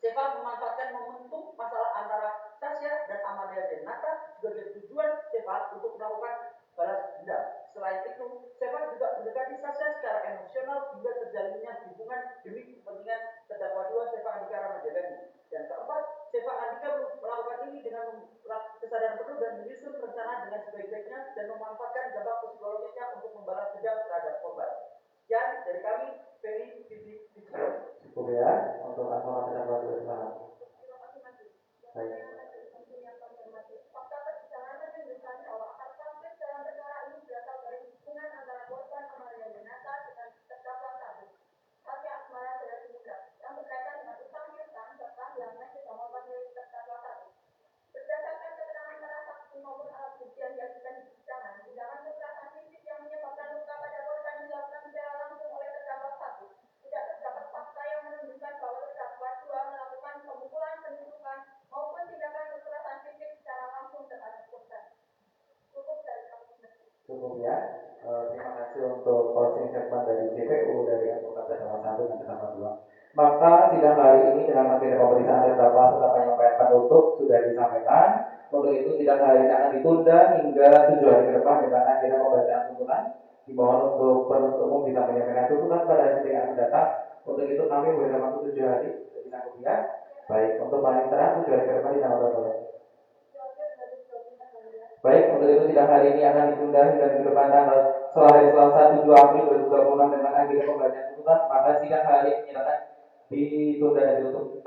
Speaker 4: Seva memanfaatkan momentum masalah antara Sasha dan Amalia Janata sebagai tujuan Seva untuk melakukan balas dendam. Selain itu, Seva juga mendekati Sasha secara emosional hingga terjalinnya hubungan demi kepentingan terdakwa dua Seva Andika Ramadjani. Dan keempat, Seva Andika melakukan ini dengan kesadaran penuh dan menyusun rencana dengan sebaik-baiknya dan memanfaatkan dampak psikologisnya untuk membalas dendam terhadap korban. Sekian dari kami, Ferry Fitri Fitri.
Speaker 1: Cukup ya, untuk advokat terdakwa juga silakan. Baik.
Speaker 2: Fakta persidangan menunjukkan bahwa akar konflik dalam perkara ini berasal dari hubungan antara korban Amalia Janata dengan terdakwa satu, Sasha Asmara Generasi Muda, yang berkaitan dengan utang piutang serta hilangnya sepeda motor milik terdakwa satu. Berdasarkan keterangan para saksi maupun alat bukti yang diajukan di persidangan, tindakan kekerasan fisik yang menyebabkan luka pada korban dilakukan secara langsung oleh terdakwa satu. Tidak terdapat fakta yang menunjukkan bahwa terdakwa dua melakukan pemukulan, penusukan, maupun tindakan kekerasan fisik secara langsung terhadap korban. Cukup dari kami.
Speaker 1: Cukup ya. Terima kasih untuk closing statement dari JPU dari advokat terdakwa satu dan terdakwa dua. Maka sidang hari ini dengan agenda pemeriksaan terdakwa serta penyampaian penutup sudah disampaikan. Untuk itu sidang hari ini akan ditunda hingga 7 hari ke depan dengan agenda pembacaan tuntutan. Dimohon untuk penuntut umum bisa menyampaikan tuntutan pada sidang yang mendatang. Untuk itu kami memberikan waktu 7 hari disanggup ya. Baik, untuk panitera 7 hari ke depan ditanggal berapa? Baik, untuk itu sidang hari ini akan ditunda hingga minggu depan tanggal hari Selasa 7 April 2026 dengan agenda pembacaan tuntutan. Maka sidang hari ini akan ditunda dan ditutup.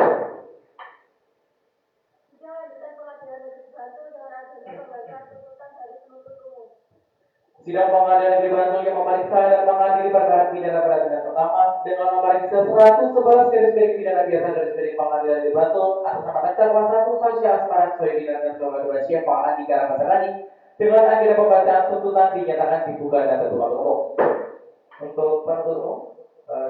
Speaker 1: Sidang pengadilan negeri Bantul yang memeriksa dan mengadili perkara pidana peradilan pertama dengan nomor register 111 garis miring pidana biasa garis miring pengadilan negeri Bantul atas nama terdakwa 1 Sasha Asmara Soedina dan terdakwa 2 Syefa Andika Ramadhani dengan agenda pembacaan tuntutan dinyatakan dibuka dan tertutup umum. Untuk penuntut umum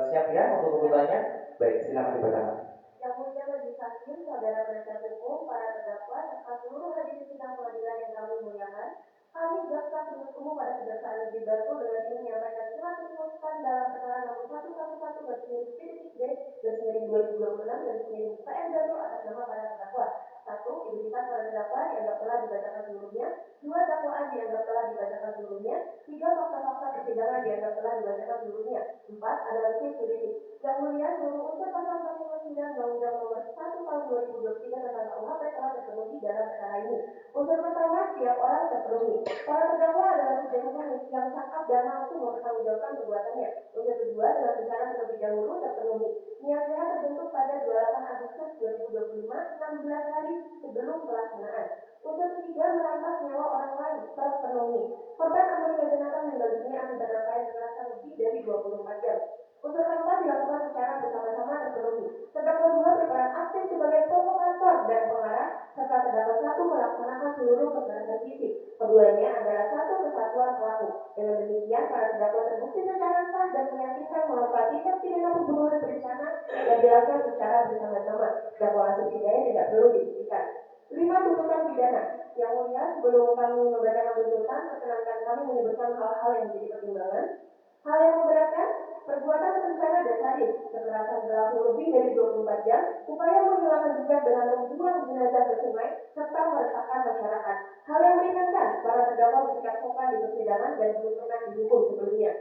Speaker 1: siap ya untuk tuntutannya? Baik, silakan dibacakan.
Speaker 2: Yang mulia majelis hakim, saudara penasihat hukum, para terdakwa, serta seluruh hadirin sidang pengadilan yang kami muliakan, kami jaksa penuntut umum pada Kejaksaan Negeri Bantul dengan ini menyampaikan surat tuntutan dalam perkara nomor 111/2026 PN Bantul atas nama para terdakwa. 1. Identitas para terdakwa dianggap telah dibacakan seluruhnya. 2. Dakwaan dianggap telah dibacakan seluruhnya. 3. Fakta-fakta persidangan dianggap telah dibacakan seluruhnya. 4. Analisis juridis. Yang mulia, seluruh unsur pasal 49 Undang-Undang Nomor 1 Tahun 2023 tentang KUHP telah terpenuhi dalam perkara ini. Unsur pertama, tiap orang terpenuhi. Para terdakwa adalah subjek hukum yang cakap dan mampu mempertanggungjawabkan perbuatannya. Unsur kedua, dengan rencana terlebih dahulu terpenuhi. Niat jahat terbentuk pada 28 Agustus 2025, 16 hari sebelum pelaksanaan. Unsur ketiga, merampas nyawa orang lain terpenuhi. Korban Amelia Jenaka meninggal dunia akibat rangkaian kekerasan lebih dari 24 jam. Unsur keempat dilakukan secara bersama-sama terpenuhi. Terdakwa 2 berperan aktif sebagai provokator dan pengarah, serta terdakwa 1 melaksanakan seluruh kekerasan fisik. Keduanya adalah satu kesatuan pelaku. Dengan demikian, para terdakwa terbukti secara sah dan meyakinkan melakukan tindak pidana pembunuhan berencana yang dilakukan secara bersama-sama. Dakwaan subsidiarnya tidak perlu dibuktikan. 5. Tuntutan pidana. Yang mulia, sebelum kami membacakan tuntutan, perkenankan kami menyebutkan hal-hal yang menjadi pertimbangan. Hal yang memberatkan, perbuatan berencana dan sadis, kekerasan berlangsung lebih dari 24 jam, upaya menghilangkan jejak dengan membuang jenazah ke sungai, serta meresahkan masyarakat. Hal yang meringankan, para terdakwa bersikap sopan di persidangan dan belum pernah dihukum sebelumnya.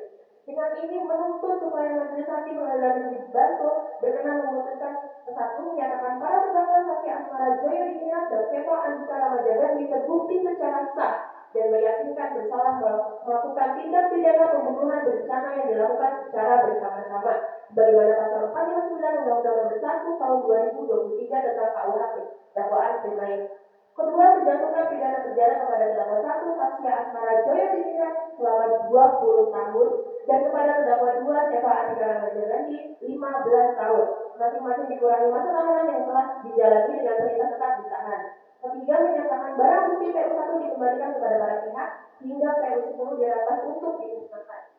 Speaker 2: Dengan ini menuntut supaya majelis hakim pengadilan negeri Bantul berkenan memutuskan satu, menyatakan para terdakwa Sasha Asmara Joyo Diningrat dan Syefa Andika Ramadhani terbukti secara sah dan meyakinkan bersalah melakukan tindak pidana pembunuhan berencana yang dilakukan secara bersama-sama sebagaimana pasal 459 Undang-Undang Nomor 1 Tahun 2023 tentang KUHP. Dakwaan primer. Kedua, menjatuhkan pidana penjara kepada terdakwa 1 Sasha Asmara Joyo Diningrat selama 20 tahun dan kepada terdakwa 2 Syefa Andika Ramadhani 15 tahun. Masing-masing dikurangi masa tahanan yang telah dijalani dengan perintah tetap ditahan. Ketiga, menyatakan barang bukti PU1 dikembalikan kepada para pihak hingga PU10 dirampas untuk dimusnahkan.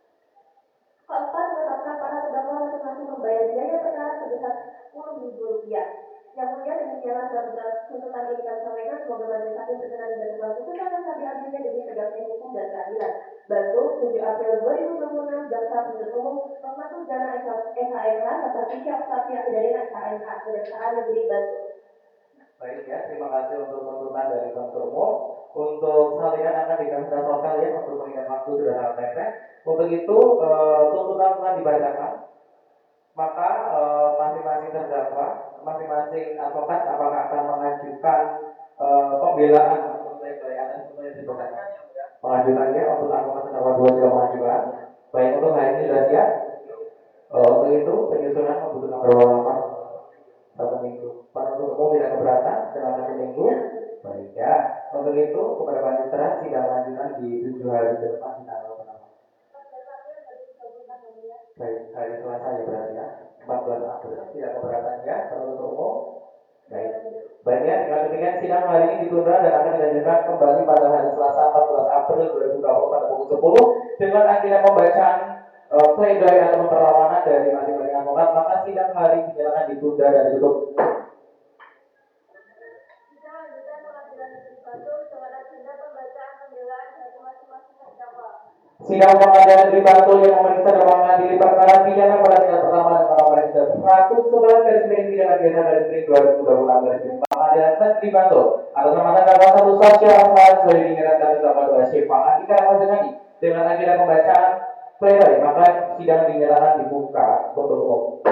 Speaker 2: Keempat, menetapkan para terdakwa masing-masing membayar biaya perkara sebesar Rp10.000. Yang mulia, demikianlah tuntutan ini kami sampaikan. Semoga majelis hakim berkenan dengan putusan yang seadil-adilnya demi tegaknya hukum dan keadilan. Bantul, 7 April 2026, Jaksa Penuntut Umum Rahmatul Jana SHMH serta Tisha Octavia Fidelina SHMH, Kejaksaan Negeri Bantul.
Speaker 1: Baik ya, terima kasih untuk tuntutan dari penuntut umum. Untuk salinan akan dikasih sosial ya, untuk mengingat waktu sudah sangat mepet. Untuk itu tuntutan telah dibacakan, maka masing-masing terdakwa, masing-masing advokat apakah akan mengajukan pembelaan untuk atas tuntutan yang dibacakan? Mengajukannya untuk advokat terdakwa 2 juga mengajukan. Baik, untuk hari ini sudah siap. Untuk itu penyusunan membutuhkan berapa lama? 1 minggu. Penuntut umum tidak keberatan dengan 1 minggu. Baik ya. Untuk itu kepada panitera sidang lanjutan di 7 hari ke depan di tanggal berapa? Baik, hari Selasa ya berarti ya. 14 April. Tidak keberatan ya penuntut umum. Baik. Baik ya, dengan demikian sidang hari ini ditunda dan akan dilanjutkan kembali pada hari Selasa 14 April 2020 pada pukul 10 dengan agenda pembacaan pledoi atau perlawanan dari masing-masing advokat. Maka sidang hari ini akan ditunda dan ditutup. Sidang pengadilan negeri Bantul yang memeriksa dan mengadili perkara pidana pada tingkat pertama dengan nomor register 111 garis miring pidana biasa garis miring 2026 garis miring pengadilan negeri Bantul atas nama terdakwa 1 Sasha Asmara Joyo Diningrat dan terdakwa 2 Syefa Andika Ramadhani dengan agenda pembacaan pledoi, maka sidang dinyatakan dibuka untuk umum.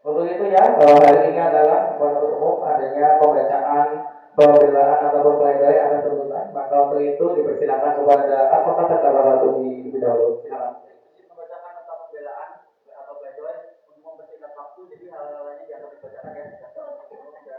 Speaker 1: Untuk itu ya, hari ini adalah penuntut umum adanya pembacaan pembelaan ataupun pledoi atas tuntutan. Maka untuk itu dipersilakan kepada advokat terdakwa 1 di lebih dahulu. Silakan.
Speaker 4: Membacakan nota pembelaan atau pledoi untuk mempersingkat waktu, jadi hal-halnya dianggap dibacakan ya.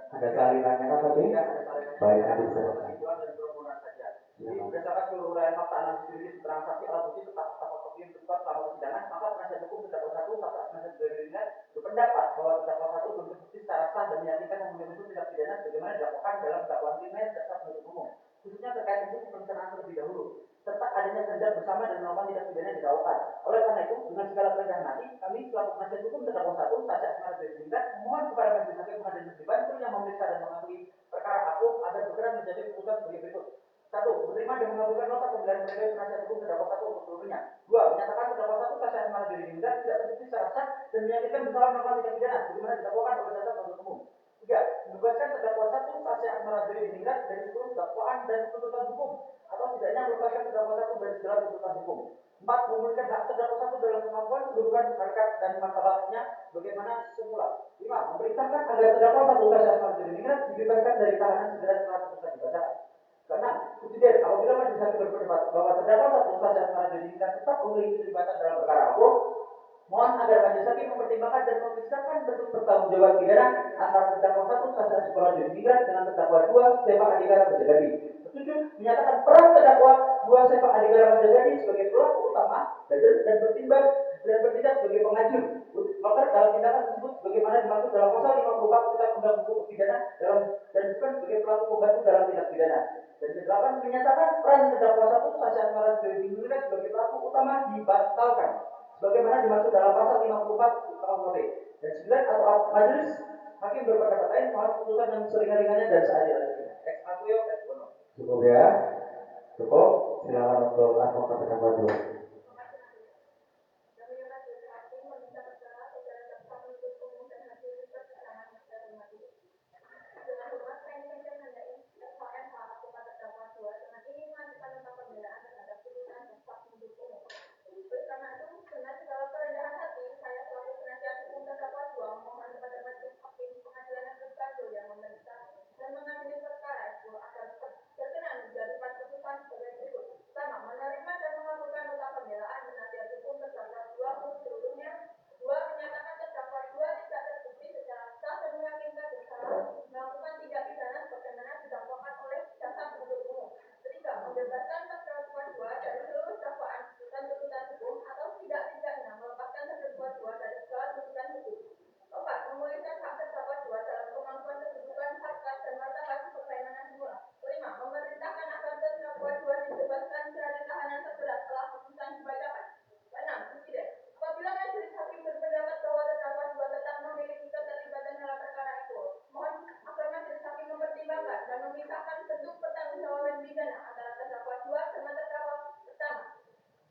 Speaker 1: Ada salinannya kan tadi?
Speaker 4: Ada salinannya.
Speaker 1: Baik, nanti silakan.
Speaker 4: Perhitungan dan permohonan saja. Jadi berdasarkan seluruh uraian fakta analisis juridis keterangan saksi alat bukti tetap fakta yang terkuat selama persidangan, maka penasihat hukum terdakwa 1 saksi penasihat Julian berpendapat bahwa terdakwa 1 belum terbukti secara sah dan meyakinkan memenuhi unsur tindak pidana sebagaimana dilakukan dalam dakwaan primer jaksa penuntut umum, khususnya terkait bukti perencanaan terlebih dahulu, serta adanya kehendak bersama dan melakukan tindak pidana yang didakwakan. Oleh karena itu, dengan segala kerendahan hati, kami selaku penasihat hukum terdakwa 1 saksi Asmara Julian memohon kepada Majelis Hakim Pengadilan Negeri Bantul yang memeriksa dan mengakui perkara aku agar berkenan menjadi keputusan sebagai berikut. 1. Menerima dan mengabulkan nota pembelaan pledoi penasihat hukum terdakwa 1 untuk seluruhnya. 2. Menyatakan terdakwa 1 saksi Asmara Julian tidak terbukti secara sah dan meyakinkan bersalah melakukan tindak pidana sebagaimana didakwakan oleh jaksa penuntut umum. 3. Membebaskan terdakwa 1 saksi Asmara Julian dari seluruh dakwaan dan tuntutan hukum atau setidaknya melepaskan terdakwa 1 dari segala tuntutan hukum. 4. Memulihkan hak terdakwa 1 dalam kemampuan, kedudukan, harkat, dan martabatnya bagaimana semula. 5. Memerintahkan agar terdakwa 1 saksi Asmara Julian dibebaskan dari tahanan segera setelah putusan dibacakan. Keenam, presiden apabila majelis hakim berpendapat bahwa terdakwa 1 saksi Asmara Julian tetap memiliki keterlibatan dalam perkara hukum, mohon agar majelis hakim mempertimbangkan dan memisahkan bentuk pertanggungjawaban pidana antara terdakwa 1 saksi Asmara Julian dengan terdakwa 2 Sepa Andika Ramajagadi. 7. Menyatakan peran terdakwa 2 Sepa Andika Ramajagadi sebagai pelaku utama dan bertindak sebagai pengajur makar dalam tindakan tersebut sebagaimana dimaksud dalam pasal 54 Kitab Undang Hukum Pidana dan bukan sebagai pelaku pembantu dalam tindak pidana. Dan ke-8 menyatakan peran terdakwa 1 saksi Asmara Julian sebagai pelaku utama dibatalkan sebagaimana dimaksud dalam pasal 54 KUHP. Dan 9 atau majelis hakim berpendapat lain mohon putusan yang seringan-ringannya dan seadil-adilnya. Ex aequo et bono.
Speaker 1: Cukup ya? Cukup? Silakan untuk advokat terdakwa 2.
Speaker 2: Dan mengadili perkara itu agar berkenan menjadikan keputusan sebagai berikut. Pertama, menerima dan mengabulkan nota pembelaan penasihat hukum terdakwa 2 untuk seluruhnya. 2. Menyatakan terdakwa 2 tidak terbukti secara sah dan meyakinkan bersalah melakukan tindak pidana sebagaimana didakwakan oleh jaksa penuntut umum. 3. Membebaskan terdakwa 2 dari seluruh dakwaan dan tuntutan hukum atau tidak-tidaknya melepaskan terdakwa 2 dari segala tuntutan hukum. 4. Memulihkan hak terdakwa 2 dalam kemampuan, kedudukan, harkat, dan martabat sebagaimana semula. 5. Memerintahkan agar terdakwa 2 dibebaskan dari tahanan segera setelah putusan dibacakan. 6. Presiden apabila majelis hakim berpendapat bahwa terdakwa 2 tetap memiliki keterlibatan dalam perkara itu, mohon agar majelis hakim mempertimbangkan dan memisahkan bentuk pertanggungjawaban pidana antara terdakwa 2 dengan terdakwa pertama.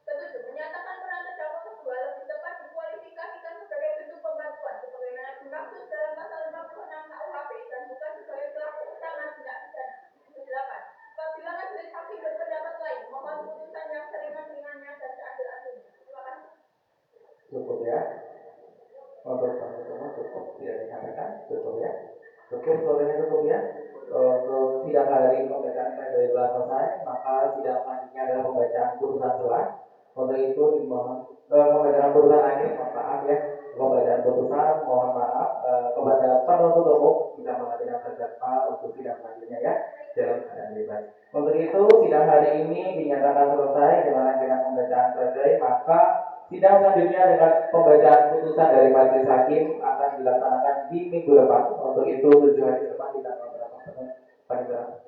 Speaker 2: 7. Menyatakan peran terdakwa kedua lebih tepat dikualifikasikan sebagai bentuk pembantuan sebagaimana dimaksud dalam pasal 56 KUHP dan bukan sebagai pelaku utama tindak pidana. 8. Apabila majelis hakim berpendapat lain, mohon putusan yang seringan-ringannya dan seadil-adilnya. Terima kasih.
Speaker 1: Cukup ya? Untuk teman-teman cukup tidak disampaikan? Cukup ya? Cukup, soalnya cukup ya? Untuk sidang hari pembacaan pledoi telah selesai, maka sidang selanjutnya adalah pembacaan putusan selah. Untuk itu dimohon pembacaan putusan akhir, mohon maaf ya. Pembacaan putusan, mohon maaf kepada penuntut umum bisa menghadirkan terdakwa untuk sidang selanjutnya ya, dalam keadaan bebas. Untuk itu sidang hari ini dinyatakan selesai dengan agenda pembacaan pledoi, maka sidang selanjutnya dengan pembacaan putusan dari majelis hakim akan dilaksanakan di minggu depan. Untuk itu 7 hari depan di tanggal berapa? Pada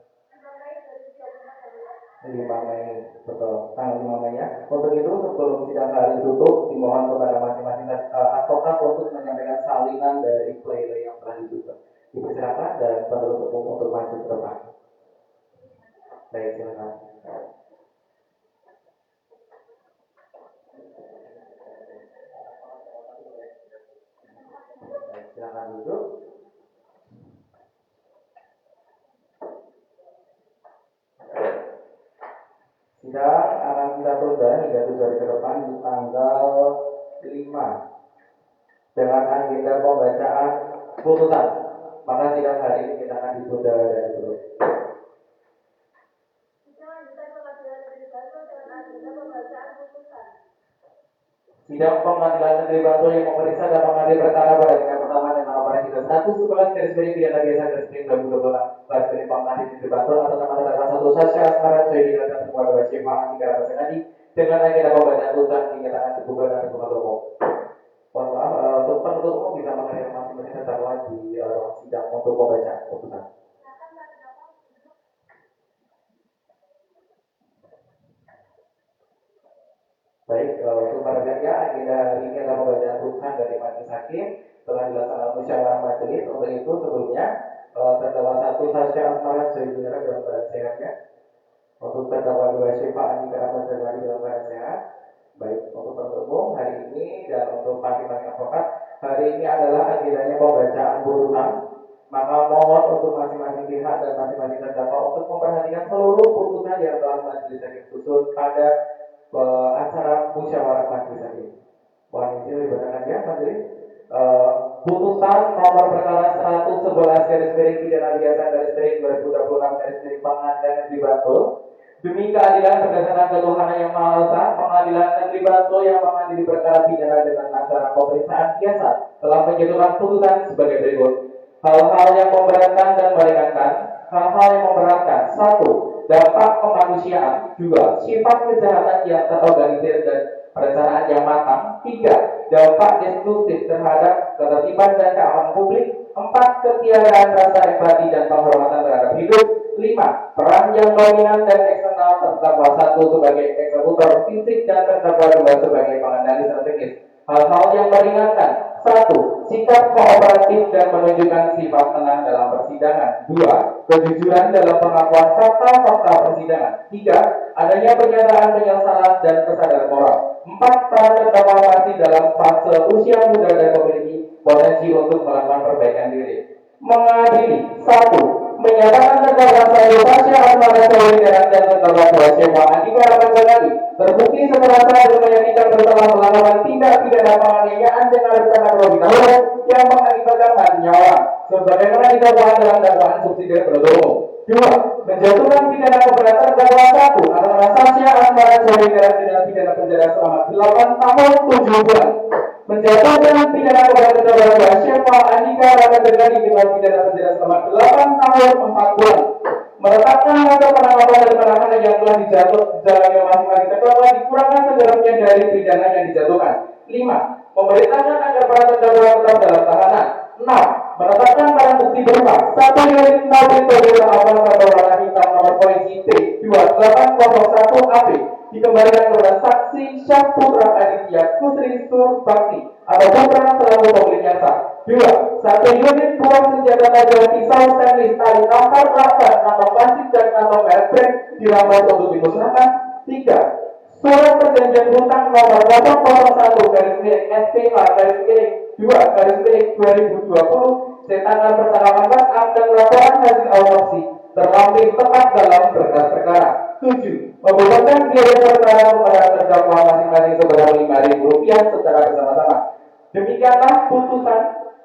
Speaker 1: 5 Mei, betul, tanggal 5 Mei ya. Untuk itu sebelum sidang hari ditutup, dimohon kepada masing-masing advokat untuk menyampaikan salinan dari pledoi yang telah ditutup. Dipersilakan dan penuntut umum untuk maju ke depan. Baik, silakan. Baik, silakan duduk. Sidang akan kita tunda hingga 7 hari ke depan di tanggal 5 dengan agenda pembacaan putusan. Maka sidang hari ini kita akan ditunda dari dulu. Sidang Pengadilan Negeri Bantul yang memeriksa dan mengadili perkara pada tingkat pertama dengan nomor yang 1 111 garis miring pidana biasa garis miring 2026 garis miring Pengadilan Negeri Bantul atas nama terdakwa 1 Sasha Asmara Soedi dan semua dua Syifa Andika Ramasengadi dengan agenda pembacaan tuntutan dinyatakan terbuka dan terbuka umum. Mohon maaf, untuk penuntut umum bisa mengenai masing-masing terdakwa di ruang sidang untuk pembacaan putusan. Baik, untuk para pihak agenda hari ini adalah pembacaan putusan dari majelis hakim telah dilaksanakan musyawarah majelis. Untuk itu sebelumnya terdakwa 1 Sasha Asmara Soedi dalam keadaan sehatnya. Untuk terdakwa 2 Syifa Andika Ramasengadi dalam keadaan sehat. Baik, untuk penuntut umum hari ini dan untuk masing-masing advokat hari ini adalah agendanya pembacaan putusan. Maka mohon untuk masing-masing pihak dan masing-masing terdakwa untuk memperhatikan seluruh putusan yang telah majelis hakim susun pada acara musyawarah majelis hakim. Mohon izin dibacakan ya majelis. Putusan nomor perkara 111 garis miring pidana biasa garis miring 2026 garis miring Pengadilan Negeri Bantul. Demi keadilan berdasarkan ketuhanan yang Maha Esa, Pengadilan Negeri Bantul yang mengadili perkara pidana dengan acara pemeriksaan biasa telah menjatuhkan putusan sebagai berikut. Hal-hal yang memberatkan dan meringankan. Hal-hal yang memberatkan: 1. Dampak kemanusiaan. 2. Sifat kejahatan yang terorganisir dan perencanaan yang matang. 3. Dampak destruktif terhadap ketertiban dan keamanan publik. 4. Ketiadaan rasa empati dan penghormatan terhadap hidup. 5. Peran yang dominan dan eksternal terdakwa 1 sebagai eksekutor fisik dan terdakwa 2 sebagai pengendali strategis. Hal-hal yang meringankan: 1. Sikap kooperatif dan menunjukkan sifat tenang dalam persidangan. 2. Kejujuran dalam pengakuan fakta-fakta persidangan. 3. Adanya pernyataan penyesalan dan kesadaran moral. 4. Para terdakwa masih dalam fase usia muda dan memiliki potensi untuk melakukan perbaikan diri. Mengadili: 1. Menyatakan terdakwa 1 Sasha Asmara Soedi dan terdakwa 2 Syifa Andika Ramasengadi terbukti secara sah dan meyakinkan bersalah melakukan tindak pidana penganiayaan dengan rencana terlebih dahulu yang mengakibatkan mati nyawa sebagaimana didakwa dalam dakwaan subsidiar penuntut umum. 2. Menjatuhkan pidana kepada terdakwa 1 atas nama Sasha Asmara Soedi dengan pidana penjara selama 8 tahun 7 bulan. Menjatuhkan pidana kepada terdakwa 2 Syifa Andika Ramasengadi dengan pidana penjara selama 8 tahun 4 bulan. Menetapkan masa penangkapan dan penahanan yang telah dijalani oleh masing-masing terdakwa dikurangkan sedalamnya dari pidana yang dijatuhkan. 5. Memerintahkan agar para terdakwa tetap dalam tahanan. 6. Menetapkan barang bukti berupa 1 unit mobil Toyota Avanza berwarna hitam nomor polisi T2801 AB dikembalikan kepada saksi Syahputra Aditya Kusri Surbakti atau putra selaku pemiliknya sah. 2. 1 unit buah senjata tajam pisau stainless tali kampar lakban kantong plastik dan kantong merek brand dirampas untuk dimusnahkan. 3. Surat perjanjian hutang nomor 001 garis miring SPH garis miring 2 garis miring 2020 tentang percakapan WhatsApp dan laporan hasil autopsi terlampir tepat dalam berkas perkara. 7. Membebankan biaya perkara kepada terdakwa masing-masing sebanyak Rp5.000 secara bersama-sama. Demikianlah putusan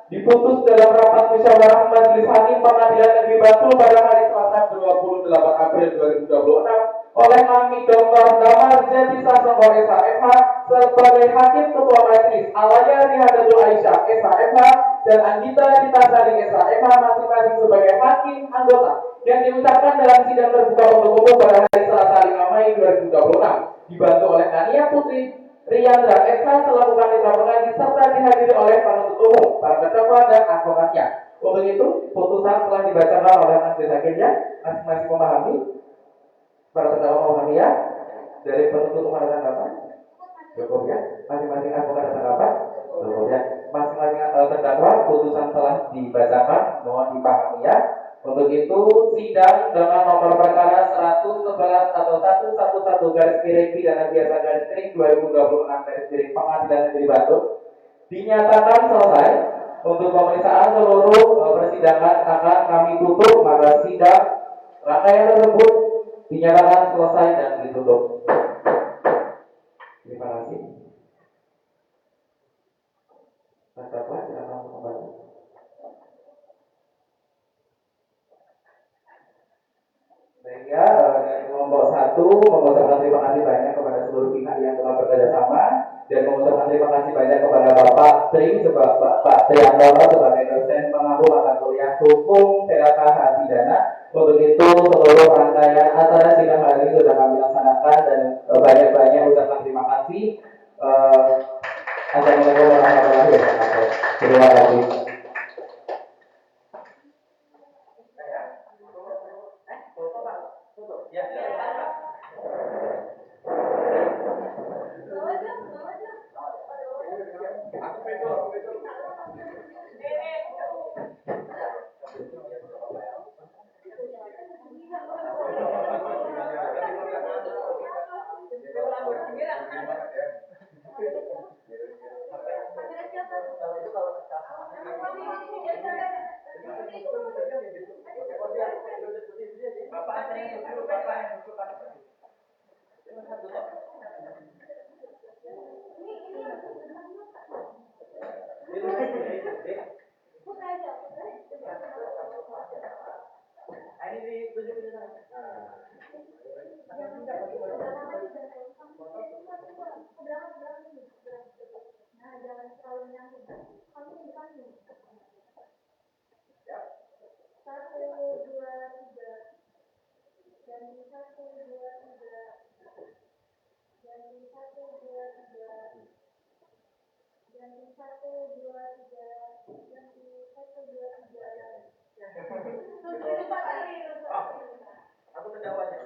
Speaker 1: diputus dalam rapat musyawarah majelis hakim Pengadilan Negeri Bantul pada hari Selasa 28 April 2026 oleh kami Dr. Damar Jati Sasongko SHMH sebagai hakim ketua majelis, Alaya Rihadatul Aisyah SHMH dan Anggita Ditasari SHMH masing-masing sebagai hakim anggota yang diucapkan dalam sidang terbuka untuk umum pada hari Selasa 5 Mei 2026 dibantu oleh Kania Putri Riyandra SH selaku panitera pengadil serta dihadiri oleh penuntut umum, para terdakwa dan advokatnya. Untuk itu, putusan telah dibacakan oleh majelis hakimnya. Masing-masing memahami, para terdakwa memahami ya. Dari penuntut umum ada tanggapan? Cukup ya. Masing-masing advokat ada tanggapan? Cukup ya. Masing-masing terdakwa putusan telah dibacakan, mohon dipahami ya. Untuk itu, sidang dengan nomor perkara 111 atau 111 garis miring pidana biasa garis miring 2026 garis miring Pengadilan Negeri Bantul dinyatakan selesai. Untuk pemeriksaan seluruh persidangan akan kami tutup, maka sidang rangkaian tersebut dinyatakan selesai dan ditutup. Terima kasih. Terdakwa silakan kembali. Sehingga dari kelompok 1 mengucapkan terima kasih banyak kepada seluruh pihak yang telah bekerja sama dan mengucapkan terima kasih banyak kepada Bapak Tri sebagai Pak Triandono sebagai dosen pengampu hukum PKH pidana. Untuk itu seluruh rangkaian acara sidang hari ini sudah kami laksanakan dan banyak-banyak ucapan terima kasih. Assalamualaikum warahmatullahi wabarakatuh. Terima kasih.
Speaker 4: Aku terjawabnya.